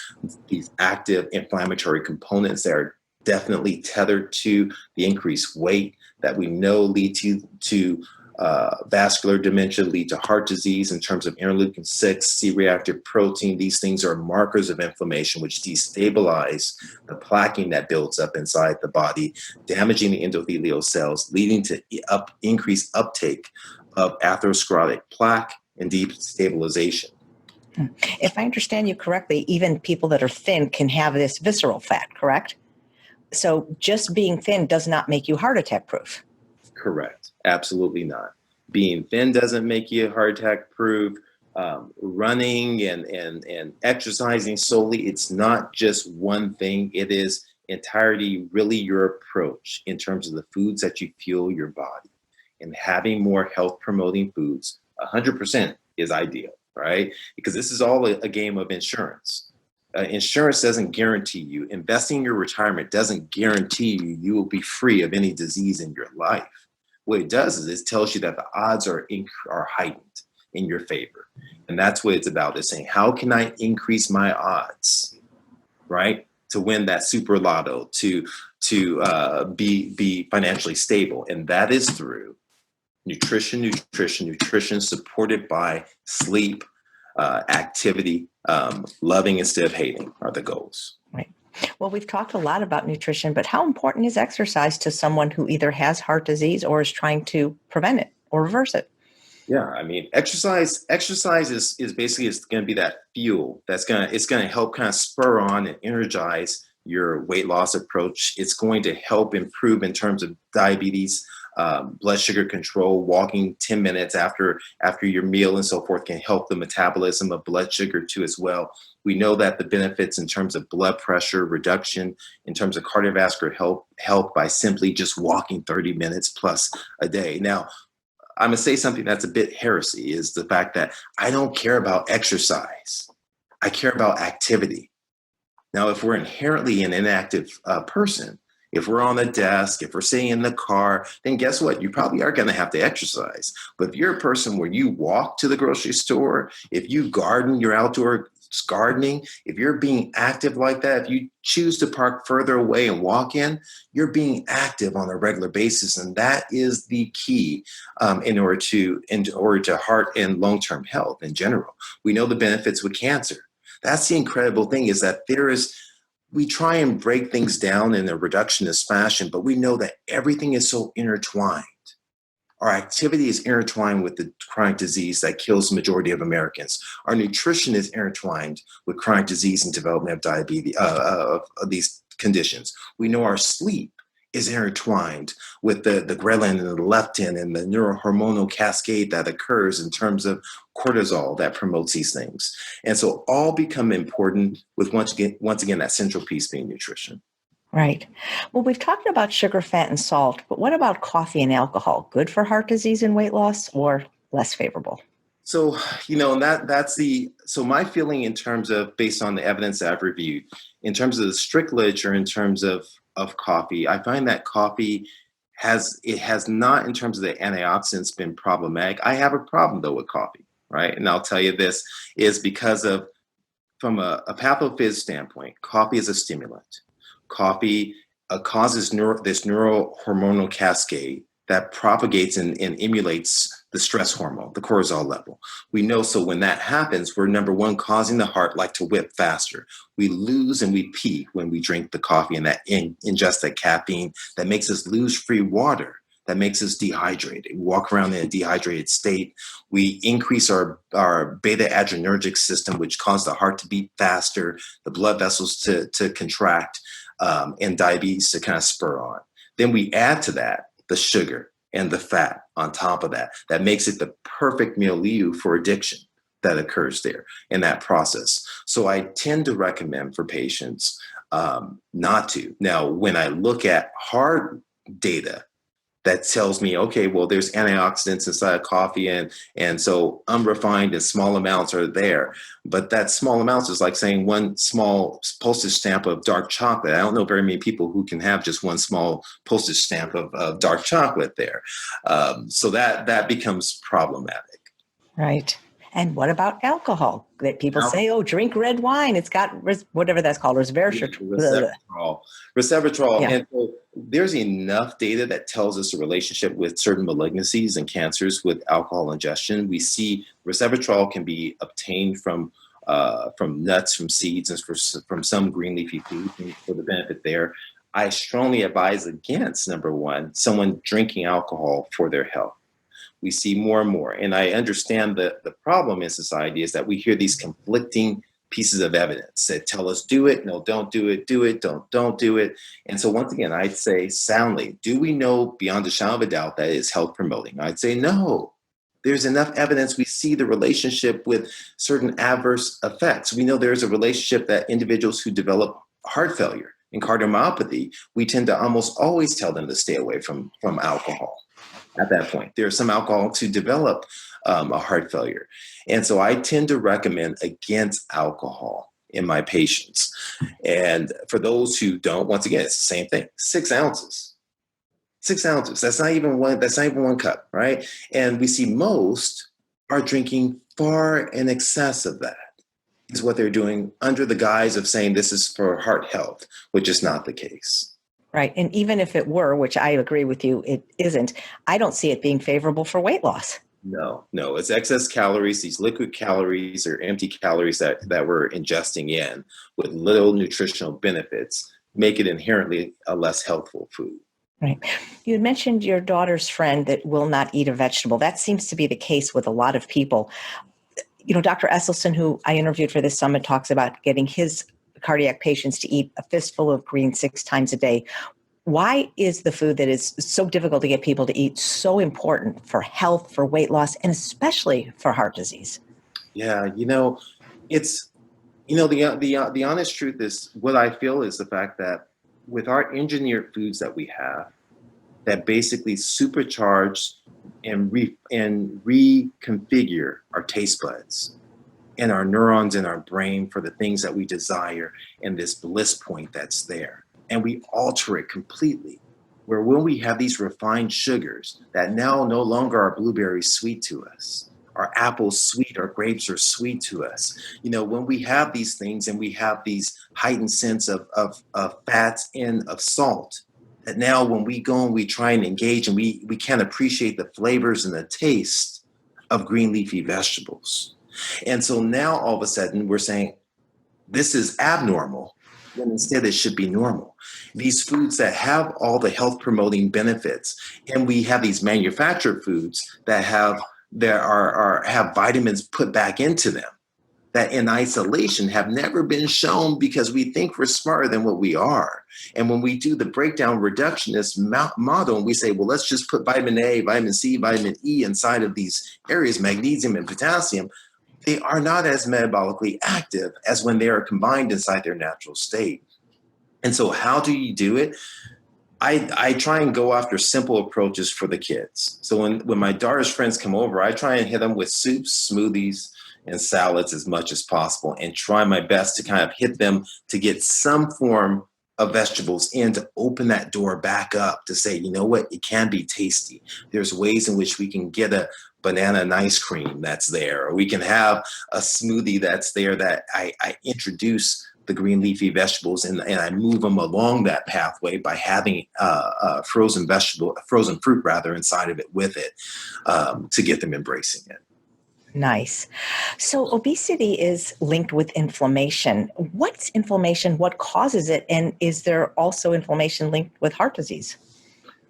Speaker 2: these active inflammatory components that are definitely tethered to the increased weight that we know lead to vascular dementia, lead to heart disease in terms of interleukin-6, C-reactive protein. These things are markers of inflammation which destabilize the plaquing that builds up inside the body, damaging the endothelial cells, leading to increased uptake of atherosclerotic plaque and destabilization.
Speaker 1: If I understand you correctly, even people that are thin can have this visceral fat, correct? So just being thin does not make you heart attack proof.
Speaker 2: Correct. Absolutely not. Being thin doesn't make you heart attack proof. Running and exercising solely, it's not just one thing. It is entirety, really your approach in terms of the foods that you fuel your body. And having more health promoting foods, 100% is ideal, right? Because this is all a game of insurance. Insurance doesn't guarantee you. Investing in your retirement doesn't guarantee you will be free of any disease in your life. What it does is it tells you that the odds are heightened in your favor. And that's what it's about. It's saying, how can I increase my odds, right, to win that super lotto, to be financially stable? And that is through nutrition, supported by sleep, activity, loving instead of hating are the goals.
Speaker 1: Right. Well, we've talked a lot about nutrition, but how important is exercise to someone who either has heart disease or is trying to prevent it or reverse it?
Speaker 2: Yeah, I mean, exercise is basically it's going to be that fuel it's going to help kind of spur on and energize your weight loss approach. It's going to help improve in terms of diabetes, blood sugar control. Walking 10 minutes after your meal and so forth can help the metabolism of blood sugar too as well. We know that the benefits in terms of blood pressure reduction, in terms of cardiovascular health by simply just walking 30 minutes plus a day. Now, I'm going to say something that's a bit heresy, is the fact that I don't care about exercise. I care about activity. Now, if we're inherently an inactive person, if we're on the desk, if we're sitting in the car, then guess what? You probably are going to have to exercise. But if you're a person where you walk to the grocery store, if you garden, you're outdoor gardening, if you're being active like that, if you choose to park further away and walk in, you're being active on a regular basis. And that is the key in order to heart and long-term health in general. We know the benefits with cancer. That's the incredible thing, is that we try and break things down in a reductionist fashion, but we know that everything is so intertwined. Our activity is intertwined with the chronic disease that kills the majority of Americans. Our nutrition is intertwined with chronic disease and development of diabetes, of these conditions. We know our sleep is intertwined with the ghrelin and the leptin and the neurohormonal cascade that occurs in terms of cortisol that promotes these things. And so all become important with, once again, that central piece being nutrition.
Speaker 1: Right. Well, we've talked about sugar, fat, and salt, but what about coffee and alcohol? Good for heart disease and weight loss, or less favorable?
Speaker 2: So, so my feeling in terms of, based on the evidence that I've reviewed, in terms of the strict literature, in terms of coffee, I find that coffee has not, in terms of the antioxidants, been problematic. I have a problem though with coffee, right? And I'll tell you, this is because of, from a pathophys standpoint, coffee is a stimulant. Coffee causes this neurohormonal cascade that propagates and emulates the stress hormone, the cortisol level. We know, so when that happens, we're, number one, causing the heart like to whip faster. We lose and we peak when we drink the coffee and that ingest that caffeine that makes us lose free water that makes us dehydrated. We walk around in a dehydrated state. We increase our beta adrenergic system, which causes the heart to beat faster, the blood vessels to contract, and diabetes to kind of spur on. Then we add to that the sugar and the fat on top of that. That makes it the perfect milieu for addiction that occurs there in that process. So I tend to recommend for patients not to. Now, when I look at hard data that tells me, okay, well, there's antioxidants inside of coffee, and so unrefined and small amounts are there. But that small amounts is like saying one small postage stamp of dark chocolate. I don't know very many people who can have just one small postage stamp of dark chocolate there. So that becomes problematic.
Speaker 1: Right. And what about alcohol? That people
Speaker 2: Now,
Speaker 1: say, oh, drink red wine. It's got whatever that's called, resveratrol.
Speaker 2: resveratrol.
Speaker 1: Yeah.
Speaker 2: And so there's enough data that tells us a relationship with certain malignancies and cancers with alcohol ingestion. We see resveratrol can be obtained from nuts, from seeds, and from some green leafy foods for the benefit there. I strongly advise against, number one, someone drinking alcohol for their health. We see more and more. And I understand that the problem in society is that we hear these conflicting pieces of evidence that tell us do it, no, don't do it, don't do it. And so once again, I'd say soundly, do we know beyond a shadow of a doubt that it's health promoting? I'd say no. There's enough evidence. We see the relationship with certain adverse effects. We know there's a relationship that individuals who develop heart failure and cardiomyopathy, we tend to almost always tell them to stay away from alcohol. At that point, there's some alcohol to develop a heart failure. And so I tend to recommend against alcohol in my patients. And for those who don't, once again, it's the same thing, 6 ounces. 6 ounces. That's not even one cup, right? And we see most are drinking far in excess of that. Is what they're doing under the guise of saying this is for heart health, which is not the case.
Speaker 1: Right. And even if it were, which I agree with you, it isn't, I don't see it being favorable for weight loss.
Speaker 2: No, it's excess calories. These liquid calories or empty calories that we're ingesting in with little nutritional benefits make it inherently a less healthful food.
Speaker 1: Right. You had mentioned your daughter's friend that will not eat a vegetable. That seems to be the case with a lot of people. You know, Dr. Esselstyn, who I interviewed for this summit, talks about getting his cardiac patients to eat a fistful of greens 6 times a day. Why is the food that is so difficult to get people to eat so important for health, for weight loss, and especially for heart disease?
Speaker 2: Yeah, it's the honest truth is what I feel is the fact that with our engineered foods that we have that basically supercharge and reconfigure our taste buds and our neurons in our brain for the things that we desire and this bliss point that's there. And we alter it completely. Where when we have these refined sugars that now no longer are blueberries sweet to us, our apples sweet, our grapes are sweet to us. When we have these things and we have these heightened sense of fats and of salt, that now when we go and we try and engage and we can't appreciate the flavors and the taste of green leafy vegetables. And so now all of a sudden we're saying this is abnormal when instead it should be normal. These foods that have all the health promoting benefits, and we have these manufactured foods that have vitamins put back into them that in isolation have never been shown because we think we're smarter than what we are. And when we do the breakdown reductionist model and we say, well, let's just put vitamin A, vitamin C, vitamin E inside of these areas, magnesium and potassium, they are not as metabolically active as when they are combined inside their natural state. And so how do you do it? I try and go after simple approaches for the kids. So when my daughter's friends come over, I try and hit them with soups, smoothies, and salads as much as possible and try my best to kind of hit them to get some form of vegetables in to open that door back up to say, you know what, it can be tasty. There's ways in which we can get a banana and ice cream that's there, or we can have a smoothie that's there that I introduce the green leafy vegetables and I move them along that pathway by having frozen fruit rather inside of it with it to get them embracing it.
Speaker 1: Nice. So obesity is linked with inflammation. What's inflammation? What causes it? And is there also inflammation linked with heart disease?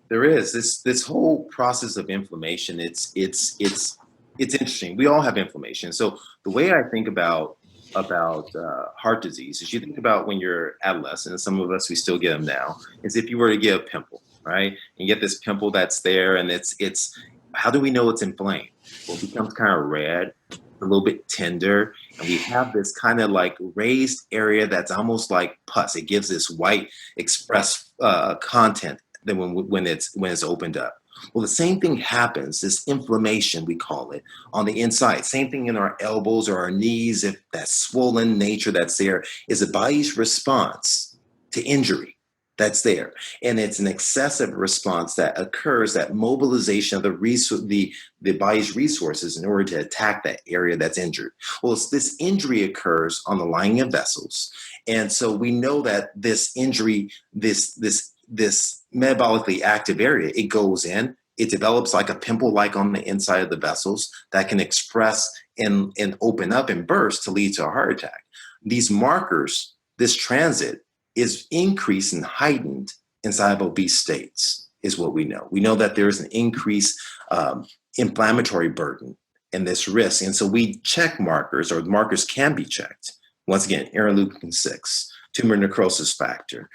Speaker 2: There is this whole process of inflammation. It's interesting. We all have inflammation. So the way I think about heart disease is you think about when you're adolescent, and some of us we still get them now. Is if you were to get a pimple, right? And you get this pimple that's there, and it's how do we know it's inflamed? Well, it becomes kind of red, a little bit tender, and we have this kind of like raised area that's almost like pus. It gives this white express content then when it's opened up. Well, the same thing happens, this inflammation, we call it, on the inside. Same thing in our elbows or our knees, if that swollen nature that's there is a body's response to injury that's there. And it's an excessive response that occurs, that mobilization of the body's resources in order to attack that area that's injured. Well, this injury occurs on the lining of vessels. And so we know that this injury, this metabolically active area, it goes in, it develops like a pimple like on the inside of the vessels that can express and open up and burst to lead to a heart attack. These markers, this transit is increased and heightened inside of obese states is what we know. We know that there's an increased inflammatory burden in this risk. And so we check markers, or markers can be checked. Once again, interleukin 6, tumor necrosis factor,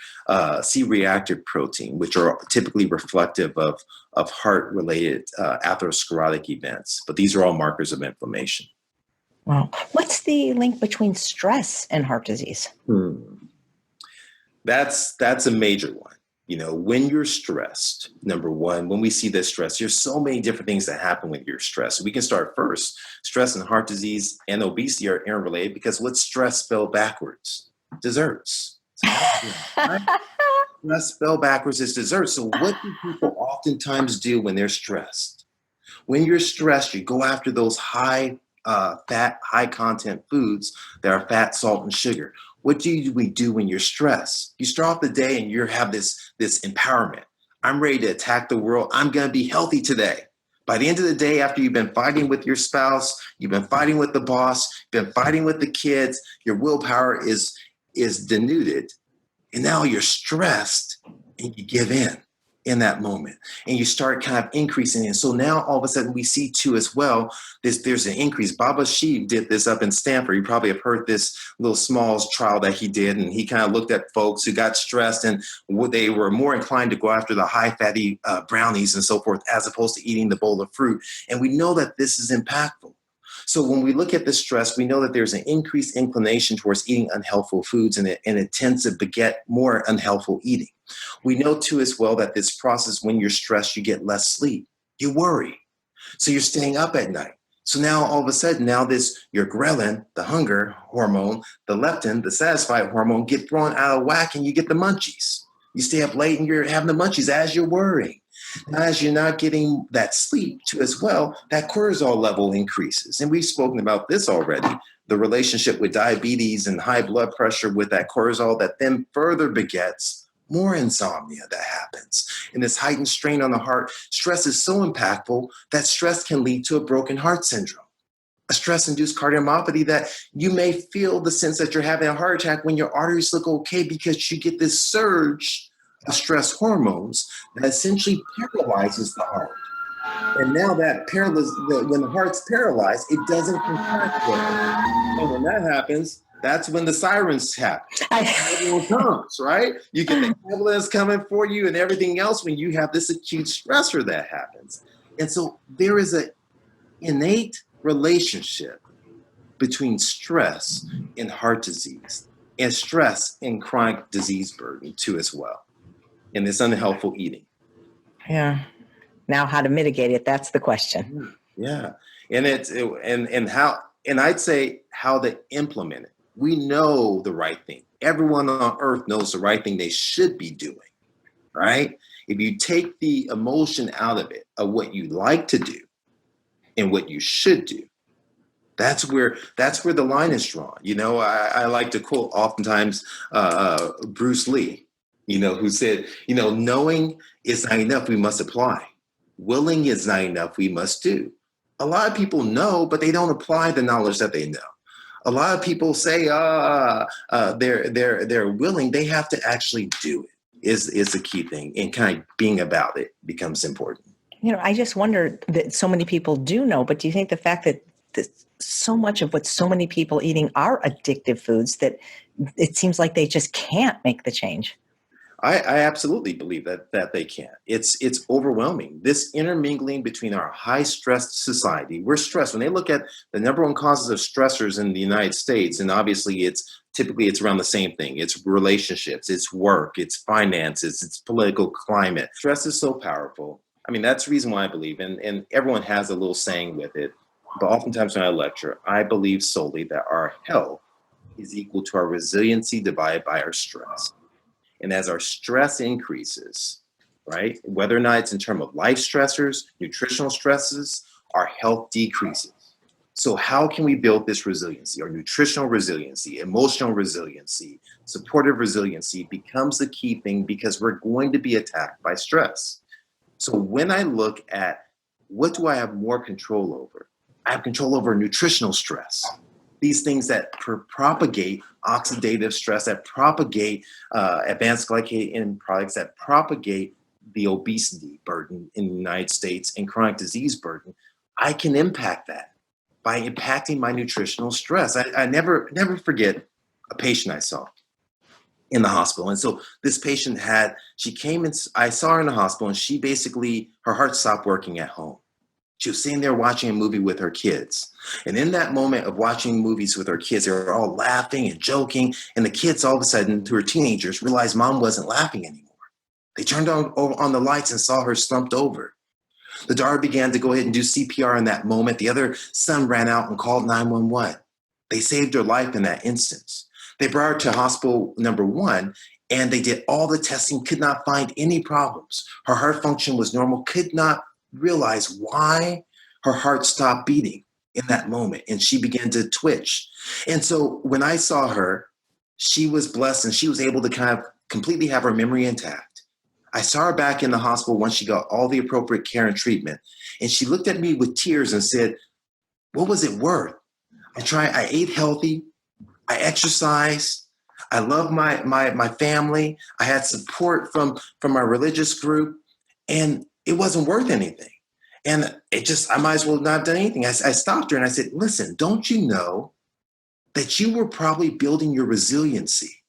Speaker 2: C-reactive protein, which are typically reflective of heart-related atherosclerotic events. But these are all markers of inflammation.
Speaker 1: Wow. What's the link between stress and heart disease?
Speaker 2: That's a major one. You know, when you're stressed, number one, when we see this stress, there's so many different things that happen when you're stressed. We can start first. Stress and heart disease and obesity are interrelated because what's stress spelled backwards? Desserts. Right? Stress spelled backwards is dessert. So what do people oftentimes do when they're stressed? When you're stressed, you go after those high fat, high content foods that are fat, salt, and sugar. What do we do when you're stressed? You start off the day and you have this empowerment. I'm ready to attack the world. I'm going to be healthy today. By the end of the day, after you've been fighting with your spouse, you've been fighting with the boss, you've been fighting with the kids, your willpower is denuded. And now you're stressed and you give in that moment, and you start kind of increasing it. So now all of a sudden we see too as well, there's an increase. Baba Sheev did this up in Stanford. You probably have heard this little Smalls trial that he did, and he kind of looked at folks who got stressed and they were more inclined to go after the high fatty brownies and so forth, as opposed to eating the bowl of fruit. And we know that this is impactful. So when we look at the stress, we know that there's an increased inclination towards eating unhealthful foods, and it tends to beget more unhealthful eating. We know too as well that this process, when you're stressed, you get less sleep. You worry. So you're staying up at night. So now all of a sudden, your ghrelin, the hunger hormone, the leptin, the satisfied hormone, get thrown out of whack, and you get the munchies. You stay up late and you're having the munchies as you're worrying. Now, as you're not getting that sleep too as well, that cortisol level increases. And we've spoken about this already, the relationship with diabetes and high blood pressure with that cortisol that then further begets more insomnia that happens. And this heightened strain on the heart, stress is so impactful that stress can lead to a broken heart syndrome, a stress-induced cardiomyopathy, that you may feel the sense that you're having a heart attack when your arteries look okay because you get this surge of stress hormones that essentially paralyzes the heart. And now that when the heart's paralyzed, it doesn't contract well. And when that happens, that's when the sirens happen. Everyone comes, right? You get the ambulance coming for you and everything else when you have this acute stressor that happens. And so there is an innate relationship between stress and heart disease, and stress and chronic disease burden too as well, and this unhealthful eating.
Speaker 1: Yeah. Now how to mitigate it, that's the question.
Speaker 2: Yeah. And and I'd say how to implement it. We know the right thing. Everyone on earth knows the right thing they should be doing, right? If you take the emotion out of it, of what you like to do and what you should do, that's where the line is drawn. You know, I like to quote oftentimes Bruce Lee, who said, knowing is not enough, we must apply. Willing is not enough, we must do. A lot of people know, but they don't apply the knowledge that they know. A lot of people say they're willing, they have to actually do it. is the key thing, and kind of being about it becomes important.
Speaker 1: I just wonder that so many people do know, but do you think the fact that so much of what so many people eating are addictive foods that it seems like they just can't make the change?
Speaker 2: I absolutely believe that they can. It's overwhelming. This intermingling between our high stressed society. We're stressed. When they look at the number one causes of stressors in the United States, and obviously it's around the same thing. It's relationships, it's work, it's finances, it's political climate. Stress is so powerful. I mean, that's the reason why I believe, and everyone has a little saying with it. But oftentimes when I lecture, I believe solely that our health is equal to our resiliency divided by our stress. And as our stress increases, right, whether or not it's in terms of life stressors, nutritional stresses, our health decreases. So, how can we build this resiliency, or nutritional resiliency, emotional resiliency, supportive resiliency becomes the key thing because we're going to be attacked by stress. So, when I look at what do I have more control over, I have control over nutritional stress. These things that propagate oxidative stress, that propagate advanced glycated products, that propagate the obesity burden in the United States and chronic disease burden, I can impact that by impacting my nutritional stress. I never forget a patient I saw in the hospital. And so this patient she came and I saw her in the hospital, and she basically, her heart stopped working at home. She was sitting there watching a movie with her kids. And in that moment of watching movies with her kids, they were all laughing and joking. And the kids, all of a sudden, who were teenagers, realized mom wasn't laughing anymore. They turned on the lights and saw her slumped over. The daughter began to go ahead and do CPR in that moment. The other son ran out and called 911. They saved her life in that instance. They brought her to hospital number one, and they did all the testing, could not find any problems. Her heart function was normal, could not realize why her heart stopped beating in that moment, and she began to twitch. And so when I saw her, she was blessed, and she was able to kind of completely have her memory intact. I saw her back in the hospital once she got all the appropriate care and treatment, and she looked at me with tears and said, "What was it worth? I ate healthy, I exercised, I love my family, I had support from my religious group, and it wasn't worth anything." And I might as well not have done anything. I stopped her and I said, "Listen, don't you know that you were probably building your resiliency,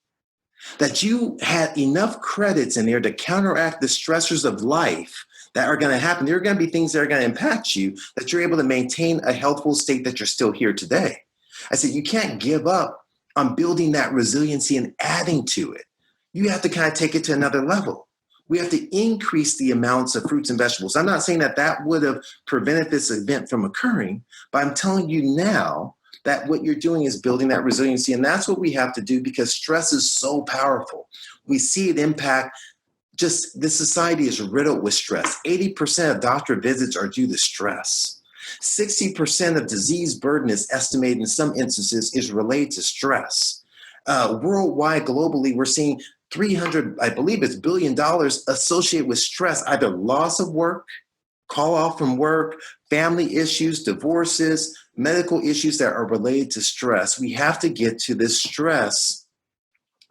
Speaker 2: that you had enough credits in there to counteract the stressors of life that are going to happen? There are going to be things that are going to impact you, that you're able to maintain a healthful state, that you're still here today." I said, "You can't give up on building that resiliency and adding to it. You have to kind of take it to another level. We have to increase the amounts of fruits and vegetables." I'm not saying that would have prevented this event from occurring, but I'm telling you now that what you're doing is building that resiliency. And that's what we have to do, because stress is so powerful. We see it impact, just this society is riddled with stress. 80% of doctor visits are due to stress. 60% of disease burden is estimated in some instances is related to stress. Worldwide, globally, we're seeing 300, I believe it's $1 billion associated with stress, either loss of work, call off from work, family issues, divorces, medical issues that are related to stress. We have to get to this stress.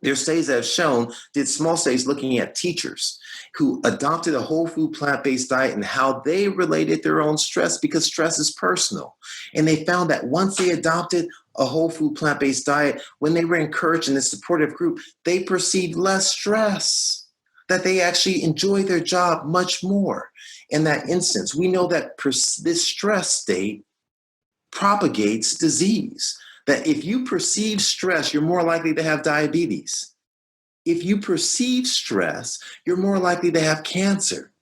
Speaker 2: There's studies that have shown, did small studies looking at teachers who adopted a whole food plant-based diet and how they related their own stress, because stress is personal. And they found that once they adopted a whole food plant-based diet, when they were encouraged in a supportive group, they perceived less stress, that they actually enjoy their job much more. In that instance, we know that this stress state propagates disease. That if you perceive stress, you're more likely to have diabetes. If you perceive stress, you're more likely to have cancer.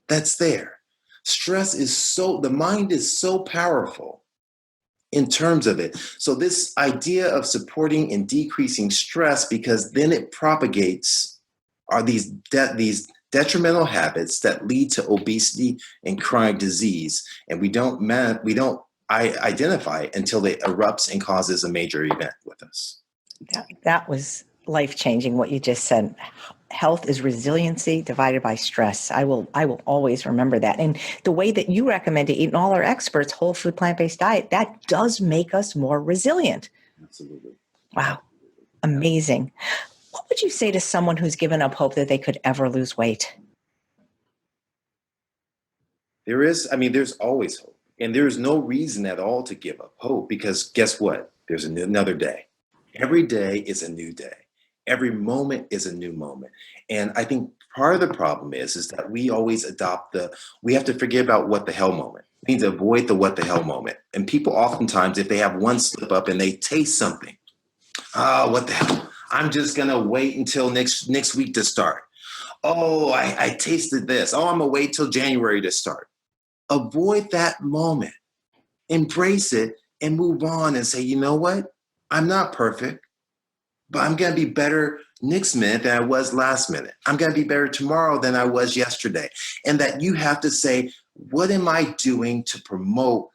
Speaker 2: That's there. Stress is the mind is so powerful in terms of it. So this idea of supporting and decreasing stress, because then it propagates, are these detrimental habits that lead to obesity and chronic disease, and we don't identify it until it erupts and causes a major event with us.
Speaker 1: That was life-changing, what you just said. Health is resiliency divided by stress. I will always remember that. And the way that you recommend to eat, and all our experts, whole food, plant-based diet, that does make us more resilient.
Speaker 2: Absolutely.
Speaker 1: Wow. Amazing. What would you say to someone who's given up hope that they could ever lose weight?
Speaker 2: There's always hope. And there's no reason at all to give up hope because guess what? There's another day. Every day is a new day. Every moment is a new moment. And I think part of the problem is that we always we have to forget about what the hell moment. We need to avoid the what the hell moment. And people oftentimes, if they have one slip up and they taste something, oh, what the hell? I'm just going to wait until next week to start. Oh, I tasted this. Oh, I'm going to wait till January to start. Avoid that moment, embrace it, and move on and say, you know what? I'm not perfect, but I'm going to be better next minute than I was last minute. I'm going to be better tomorrow than I was yesterday. And that you have to say, what am I doing to promote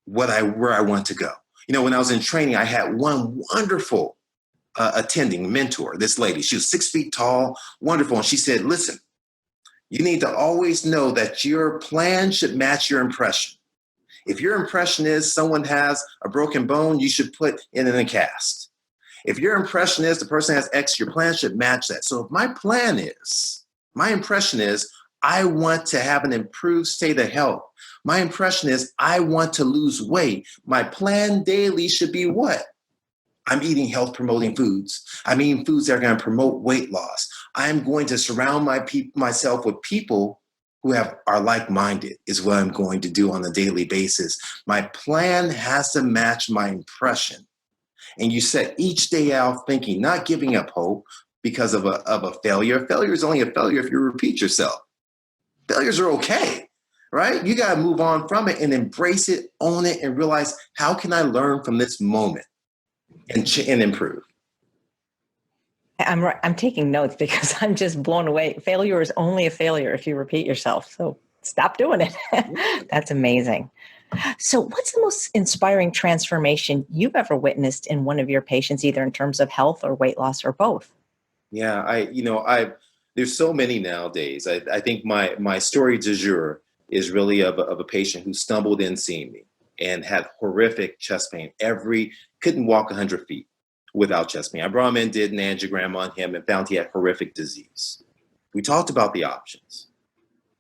Speaker 2: where I want to go? When I was in training, I had one wonderful attending mentor, this lady. She was 6 feet tall, wonderful. And she said, listen, you need to always know that your plan should match your impression. If your impression is someone has a broken bone, you should put it in a cast. If your impression is the person has X, your plan should match that. So if my impression is, I want to have an improved state of health. My impression is, I want to lose weight. My plan daily should be what? I'm eating health promoting foods. I'm eating foods that are going to promote weight loss. I'm going to surround myself with people who are like-minded is what I'm going to do on a daily basis. My plan has to match my impression. And you set each day out thinking, not giving up hope because of a failure. Failure is only a failure if you repeat yourself. Failures are okay, right? You got to move on from it and embrace it, own it, and realize, how can I learn from this moment and improve?
Speaker 1: I'm taking notes because I'm just blown away. Failure is only a failure if you repeat yourself. So stop doing it. That's amazing. So what's the most inspiring transformation you've ever witnessed in one of your patients, either in terms of health or weight loss or both?
Speaker 2: Yeah, there's so many nowadays. I think my story du jour is really of a patient who stumbled in seeing me and had horrific chest pain. Couldn't walk 100 feet without chest pain. I brought him in, did an angiogram on him, and found he had horrific disease. We talked about the options.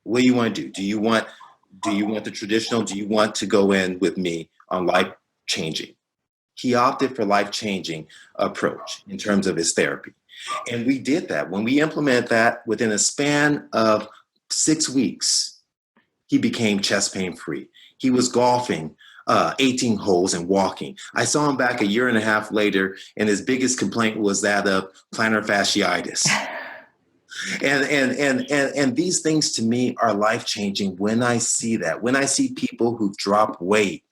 Speaker 2: What do you want to do? Do you want the traditional? Do you want to go in with me on life changing? He opted for life changing approach in terms of his therapy. And we did that. When we implemented that, within a span of 6 weeks, he became chest pain free. He was golfing 18 holes and walking. I saw him back a year and a half later, and his biggest complaint was that of plantar fasciitis. And these things to me are life changing when I see that. When I see people who've dropped weight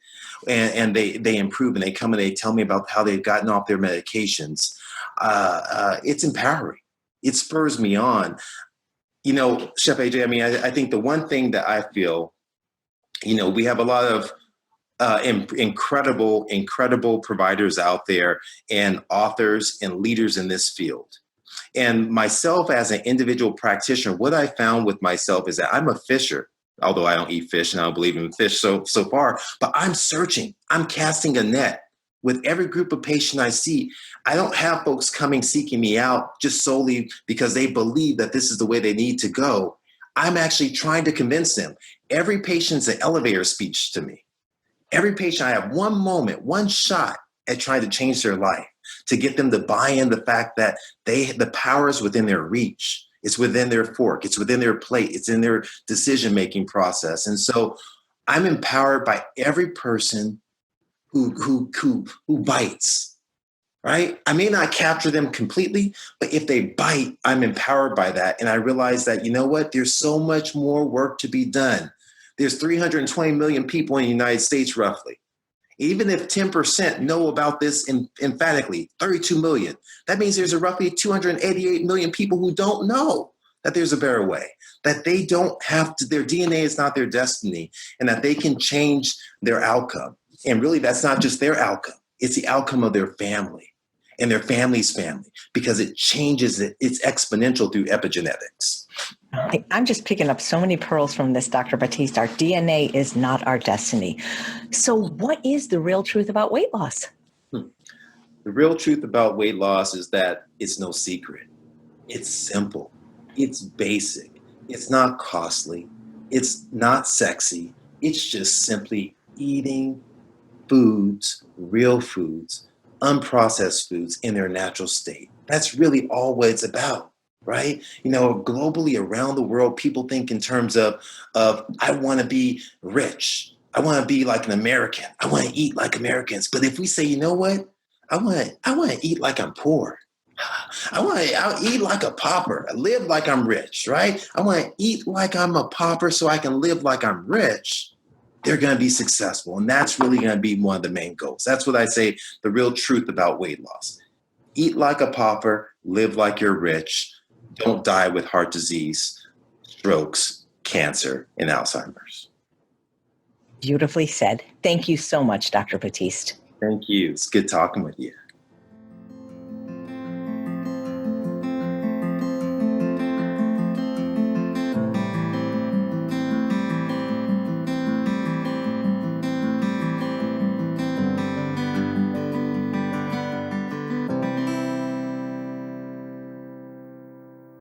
Speaker 2: and they improve and they come and they tell me about how they've gotten off their medications, it's empowering. It spurs me on. Chef AJ, I think the one thing that I feel, we have a lot of incredible providers out there and authors and leaders in this field. And myself as an individual practitioner, what I found with myself is that I'm a fisher, although I don't eat fish and I don't believe in fish so far, but I'm searching, I'm casting a net. With every group of patient I see, I don't have folks seeking me out just solely because they believe that this is the way they need to go. I'm actually trying to convince them. Every patient's an elevator speech to me. Every patient, I have one moment, one shot at trying to change their life, to get them to buy in the fact that the power is within their reach. It's within their fork. It's within their plate. It's in their decision-making process. And so I'm empowered by every person who bites, right? I may not capture them completely, but if they bite, I'm empowered by that. And I realize that, you know what? There's so much more work to be done. There's 320 million people in the United States, roughly. Even if 10% know about this emphatically, 32 million, that means there's roughly 288 million people who don't know that there's a better way, that they don't have to, their DNA is not their destiny, and that they can change their outcome. And really, that's not just their outcome. It's the outcome of their family and their family's family, because it changes it. It's exponential through epigenetics.
Speaker 1: I'm just picking up so many pearls from this, Dr. Batiste. Our DNA is not our destiny. So what is the real truth about weight loss?
Speaker 2: The The real truth about weight loss is that it's no secret. It's simple. It's basic. It's not costly. It's not sexy. It's just simply eating foods, real foods, unprocessed foods in their natural state. That's really all what it's about, right? Globally around the world, people think in terms of I want to be rich. I want to be like an American. I want to eat like Americans. But if we say, you know what? I want to eat like I'm poor. I'll eat like a pauper, live like I'm rich, right? I want to eat like I'm a pauper so I can live like I'm rich. They're going to be successful. And that's really going to be one of the main goals. That's what I say the real truth about weight loss. Eat like a pauper, live like you're rich. Don't die with heart disease, strokes, cancer, and Alzheimer's.
Speaker 1: Beautifully said. Thank you so much, Dr. Batiste.
Speaker 2: Thank you. It's good talking with you.